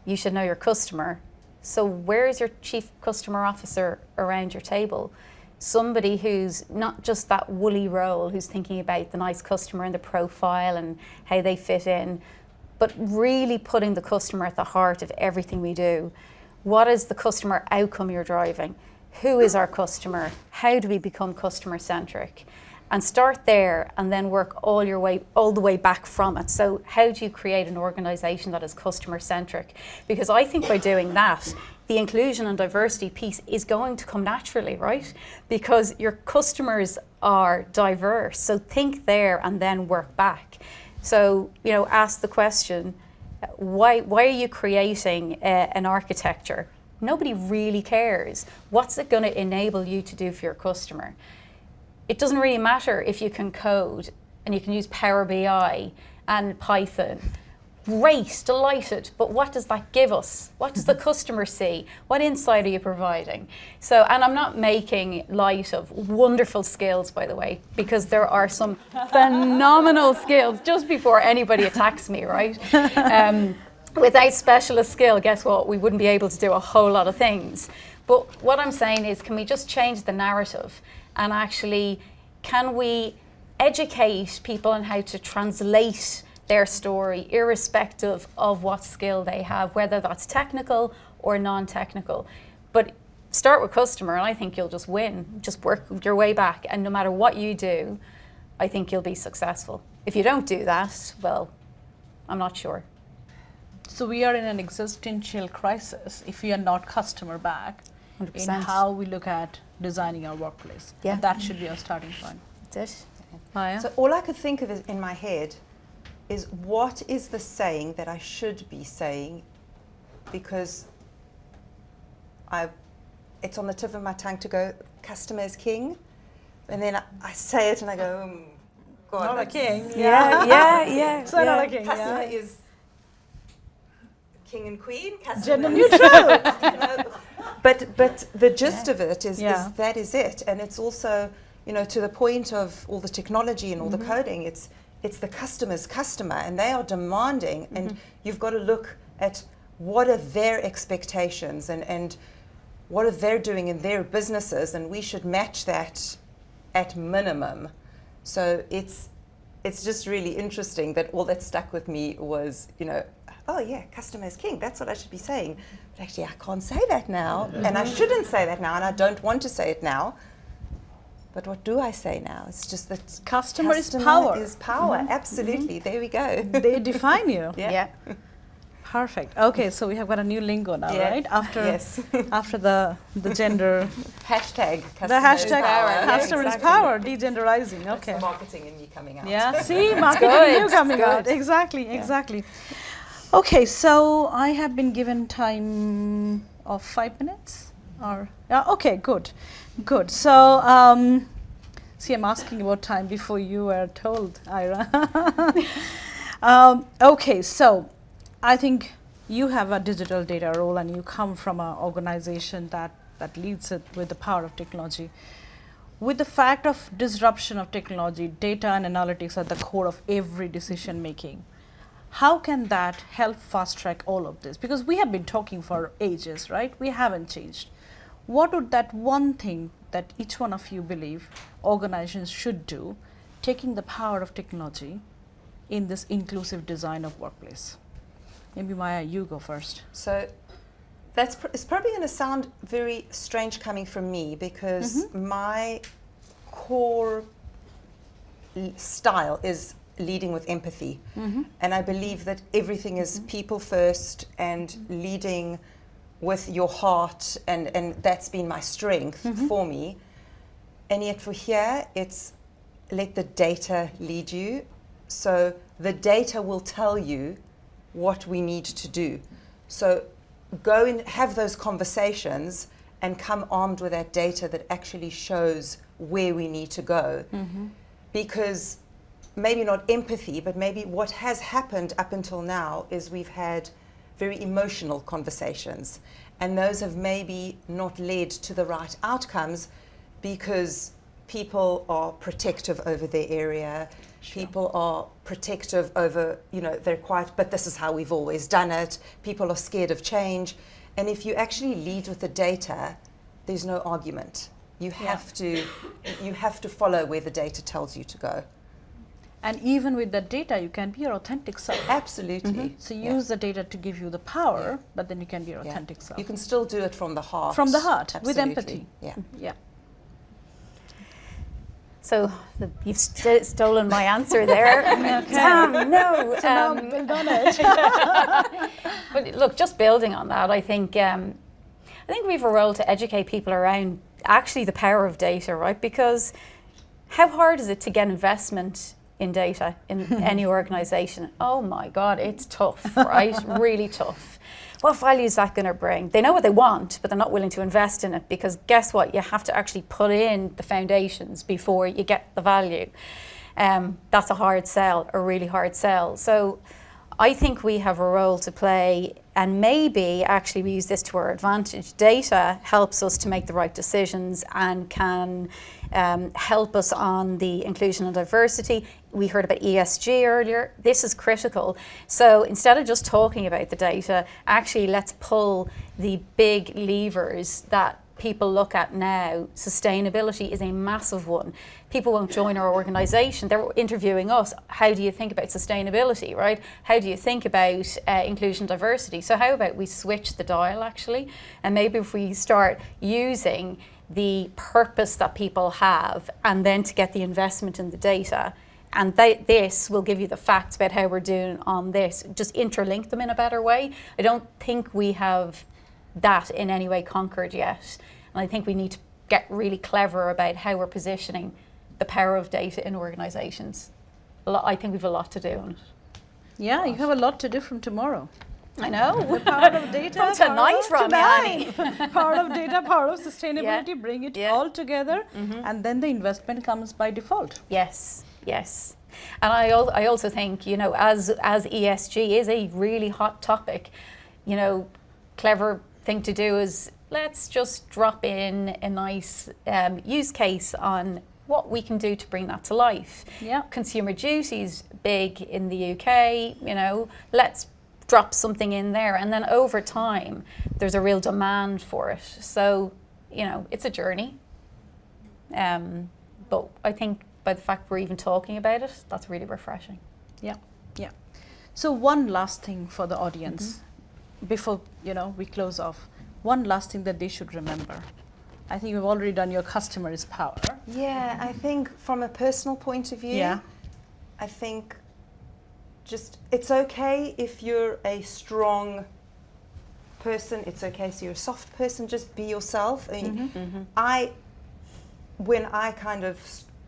you should know your customer. So where is your chief customer officer around your table? Somebody who's not just that woolly role, who's thinking about the nice customer and the profile and how they fit in, but really putting the customer at the heart of everything we do. What is the customer outcome you're driving? Who is our customer? How do we become customer centric? And start there and then work all the way back from it. So how do you create an organization that is customer centric? Because I think by doing that, the inclusion and diversity piece is going to come naturally, right? Because your customers are diverse. So think there and then work back. So, you know, ask the question, why are you creating an architecture? Nobody really cares. What's it going to enable you to do for your customer? It doesn't really matter if you can code and you can use Power BI and Python. Great, delighted, but what does that give us? What does the customer see? What insight are you providing? So, and I'm not making light of wonderful skills, by the way, because there are some phenomenal skills just before anybody attacks me, right? Without specialist skill, guess what? We wouldn't be able to do a whole lot of things. But what I'm saying is, can we just change the narrative? And actually, can we educate people on how to translate their story, irrespective of what skill they have, whether that's technical or non-technical? But start with customer, and I think you'll just win. Just work your way back, and no matter what you do, I think you'll be successful. If you don't do that, well, I'm not sure. So we are in an existential crisis if we are not customer back 100%. in how we look at designing our workplace. Yeah. And that should be our starting point. That's it. Maya? So all I could think of is in my head is what is the saying that I should be saying, because it's on the tip of my tongue to go, customer is king, and then I say it and I go, God, Not a king. Yeah. So not a king. customer Yeah. is king and queen, customer Gender is- neutral. you know, but the gist of it is Yeah. that is it, and it's also, you know, to the point of all the technology and all the coding, it's the customer's customer, and they are demanding, and you've got to look at what are their expectations and what are they doing in their businesses, and we should match that at minimum. So it's just really interesting that all that stuck with me was, you know, oh yeah, customer is king, that's what I should be saying. But actually I can't say that now, and I shouldn't say that now, and I don't want to say it now. But what do I say now? It's just that Customer is power. is power, absolutely. There we go. They define you. Yeah. Perfect. Okay, so we have got a new lingo now, Yeah. right? After Yes. after the gender, Hashtag the customer hashtag is power. customer is power, degenderizing. That's Okay. the marketing in me coming out. Yeah. See, marketing good, new coming it's out. good. Exactly. Okay, so I have been given time of 5 minutes. Or yeah. Okay. Good. So. See, I'm asking about time before you were told, Ira. Okay, so I think you have a digital data role and you come from an organization that leads it with the power of technology. With the fact of disruption of technology, data and analytics are the core of every decision making. How can that help fast track all of this? Because we have been talking for ages, right? We haven't changed. What would that one thing that each one of you believe organizations should do, taking the power of technology in this inclusive design of workplace? Maybe Maya, you go first. So it's probably going to sound very strange coming from me, because my core style is leading with empathy. And I believe that everything is people first and leading with your heart, and that's been my strength for me. And yet for here, it's let the data lead you. So the data will tell you what we need to do. So go and have those conversations and come armed with that data that actually shows where we need to go. Because maybe not empathy, but maybe what has happened up until now is we've had very emotional conversations, and those have maybe not led to the right outcomes because people are protective over their area. People are protective over, you know, they're quite, but this is how we've always done it. People are scared of change. And if you actually lead with the data, there's no argument. You have to follow where the data tells you to go. And even with that data, you can be your authentic self. Absolutely. So use the data to give you the power, but then you can be your Yeah. authentic self. You can still do it from the heart. From the heart, with Absolutely. empathy. Yeah. Yeah. So you've stolen my answer there. Damn, no. So now build on it. But look, just building on that, I think we have a role to educate people around actually the power of data, right? Because how hard is it to get investment in data in any organization? Oh my God, it's tough, right? Really tough. What value is that going to bring? They know what they want, but they're not willing to invest in it, because guess what? You have to actually put in the foundations before you get the value. That's a hard sell, a really hard sell. So I think we have a role to play, and maybe actually we use this to our advantage. Data helps us to make the right decisions and can help us on the inclusion and diversity. We heard about ESG earlier. This is critical. So instead of just talking about the data, actually let's pull the big levers that people look at now. Sustainability is a massive one. People won't join our organisation. They're interviewing us. How do you think about sustainability, right? How do you think about inclusion and diversity? So how about we switch the dial actually? And maybe if we start using the purpose that people have, and then to get the investment in the data, and this will give you the facts about how we're doing on this. Just interlink them in a better way. I don't think we have that in any way conquered yet. And I think we need to get really clever about how we're positioning the power of data in organisations. I think we've a lot to do on it. Yeah, you have a lot to do from tomorrow. I know. The power of data. From tonight, power of Rami. power of data, power of sustainability, bring it Yeah. all together, and then the investment comes by default. Yes, yes. And I also think, you know, as ESG is a really hot topic, you know, clever thing to do is let's just drop in a nice use case on what we can do to bring that to life. Yeah. Consumer duty's big in the UK, you know, let's drop something in there, and then over time there's a real demand for it. So, you know, it's a journey. But I think by the fact we're even talking about it, that's really refreshing. Yeah, yeah. So one last thing for the audience before, you know, we close off. One last thing that they should remember. I think you've already done your customer is power. Yeah, I think from a personal point of view, Yeah. I think just it's okay if you're a strong person, it's okay if you're a soft person, just be yourself. I mean, when I kind of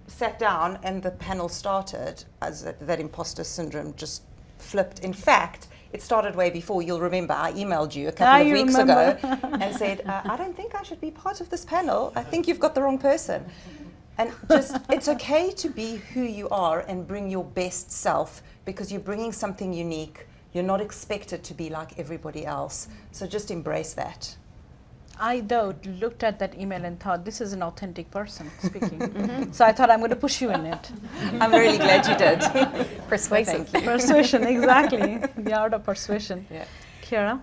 sat down and the panel started, as that imposter syndrome just flipped. In fact, it started way before. You'll remember I emailed you a couple of weeks ago and said, I don't think I should be part of this panel. I think you've got the wrong person. And just, it's okay to be who you are and bring your best self, because you're bringing something unique. You're not expected to be like everybody else. So just embrace that. I, though, looked at that email and thought, this is an authentic person speaking. So I thought, I'm going to push you in it. I'm really glad you did. Persuasive. Thank you. Persuasion, exactly. The art of persuasion. Yeah. Kiara?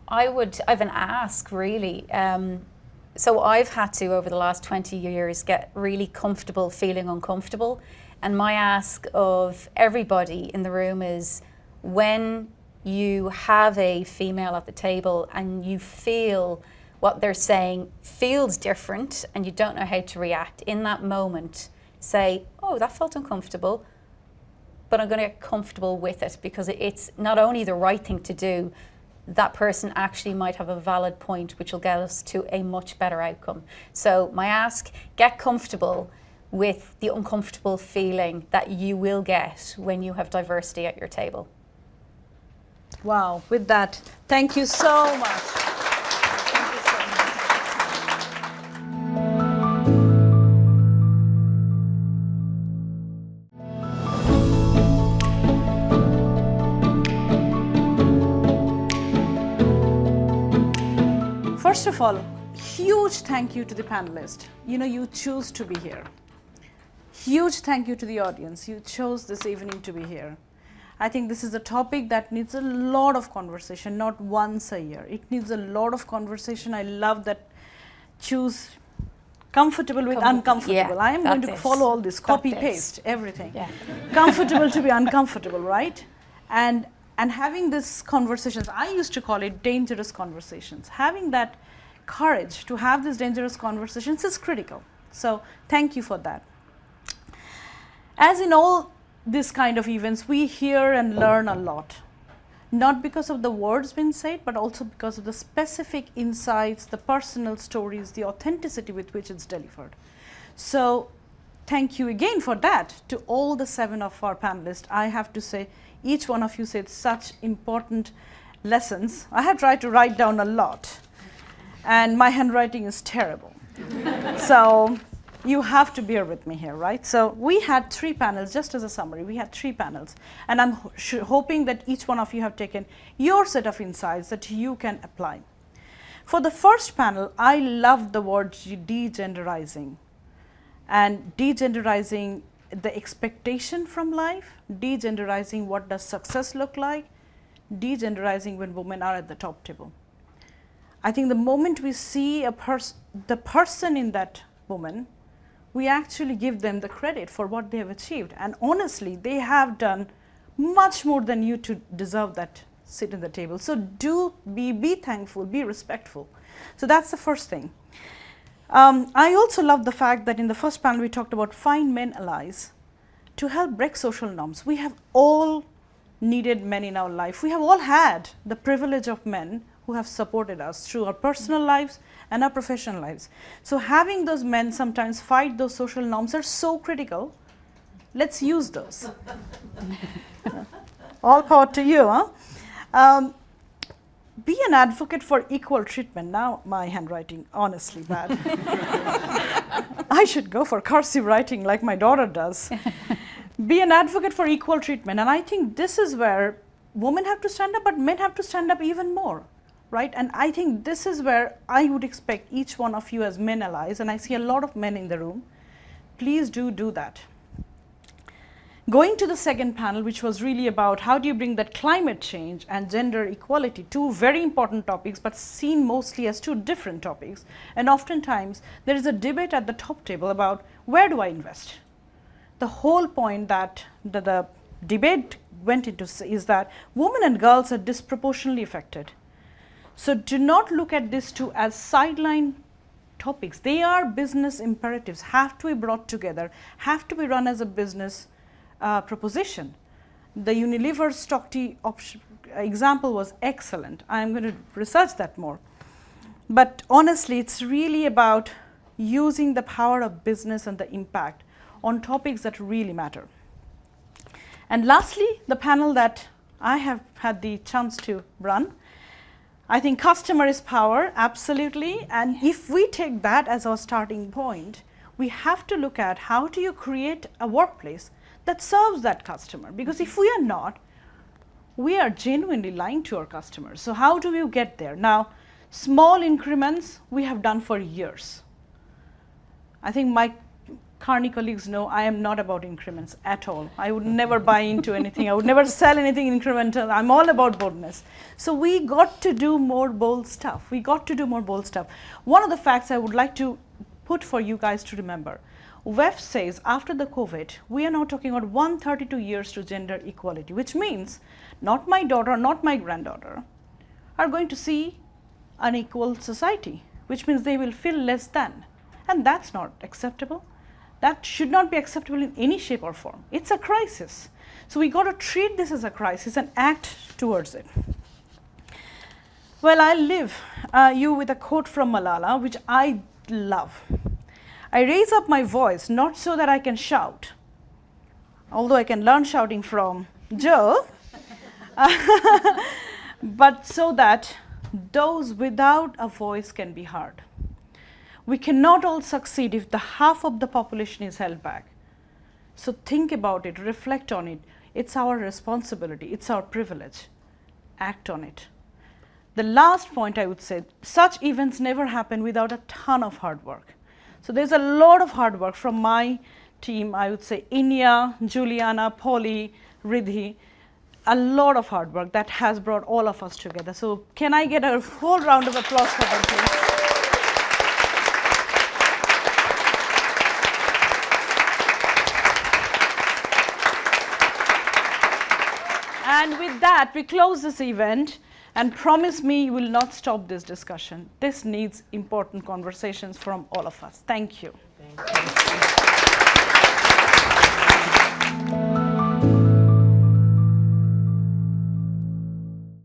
I've an ask really. So I've had to, over the last 20 years, get really comfortable feeling uncomfortable. And my ask of everybody in the room is, when you have a female at the table and you feel what they're saying feels different and you don't know how to react, in that moment, say, oh, that felt uncomfortable, but I'm going to get comfortable with it, because it's not only the right thing to do, that person actually might have a valid point which will get us to a much better outcome. So my ask, get comfortable with the uncomfortable feeling that you will get when you have diversity at your table. Wow, with that, thank you so much. Thank you so much. First of all, huge thank you to the panelists. You know, you choose to be here. Huge thank you to the audience. You chose this evening to be here. I think this is a topic that needs a lot of conversation, not once a year. It needs a lot of conversation. I love that choose comfortable with uncomfortable. Yeah, I am going to follow all this, copy, paste, everything. Yeah. Comfortable to be uncomfortable, right? And having these conversations, I used to call it dangerous conversations. Having that courage to have these dangerous conversations is critical. So thank you for that. As in all this kind of events, we hear and learn a lot, not because of the words being said, but also because of the specific insights, the personal stories, the authenticity with which it's delivered. So thank you again for that to all the 7 of our panelists. I have to say, each one of you said such important lessons. I have tried to write down a lot, and my handwriting is terrible. So you have to bear with me here, right? So we had 3 panels, just as a summary, we had 3 panels. And I'm hoping that each one of you have taken your set of insights that you can apply. For the first panel, I loved the word degenderizing. And degenderizing the expectation from life, degenderizing what does success look like, degenderizing when women are at the top table. I think the moment we see the person in that woman, we actually give them the credit for what they have achieved. And honestly, they have done much more than you to deserve that seat at the table. So do be thankful, be respectful. So that's the first thing. I also love the fact that in the first panel we talked about find men allies to help break social norms. We have all needed men in our life. We have all had the privilege of men who have supported us through our personal lives and our professional lives. So having those men sometimes fight those social norms are so critical Let's use those. All power to you, huh? Be an advocate for equal treatment. Now my handwriting, honestly bad. I should go for cursive writing like my daughter does. Be an advocate for equal treatment. And I think this is where women have to stand up, but men have to stand up even more, right? And I think this is where I would expect each one of you as men allies, and I see a lot of men in the room, please do that. Going to the second panel, which was really about how do you bring that climate change and gender equality, two very important topics, but seen mostly as two different topics. And oftentimes, there is a debate at the top table about where do I invest? The whole point that the debate went into is that women and girls are disproportionately affected. So do not look at these two as sideline topics. They are business imperatives, have to be brought together, have to be run as a business proposition. The Unilever stock tea example was excellent. I'm going to research that more. But honestly, it's really about using the power of business and the impact on topics that really matter. And lastly, the panel that I have had the chance to run, I think customer is power, absolutely. And if we take that as our starting point, we have to look at how do you create a workplace that serves that customer. Because if we are not, we are genuinely lying to our customers. So how do you get there? Now, small increments we have done for years. I think my Carney colleagues know I am not about increments at all. I would never buy into anything. I would never sell anything incremental. I'm all about boldness. So we got to do more bold stuff. One of the facts I would like to put for you guys to remember, WEF says after the COVID, we are now talking about 132 years to gender equality, which means not my daughter, not my granddaughter are going to see an equal society, which means they will feel less than. And that's not acceptable. That should not be acceptable in any shape or form. It's a crisis. So we got to treat this as a crisis and act towards it. Well, I'll leave you with a quote from Malala, which I love. I raise up my voice not so that I can shout, although I can learn shouting from Joe, but so that those without a voice can be heard. We cannot all succeed if the half of the population is held back. So think about it, reflect on it. It's our responsibility, it's our privilege. Act on it. The last point I would say, such events never happen without a ton of hard work. So there's a lot of hard work from my team, I would say Inya, Juliana, Polly, Riddhi, a lot of hard work that has brought all of us together. So can I get a whole round of applause for them, please? And with that, we close this event and promise me you will not stop this discussion. This needs important conversations from all of us. Thank you. Thank you.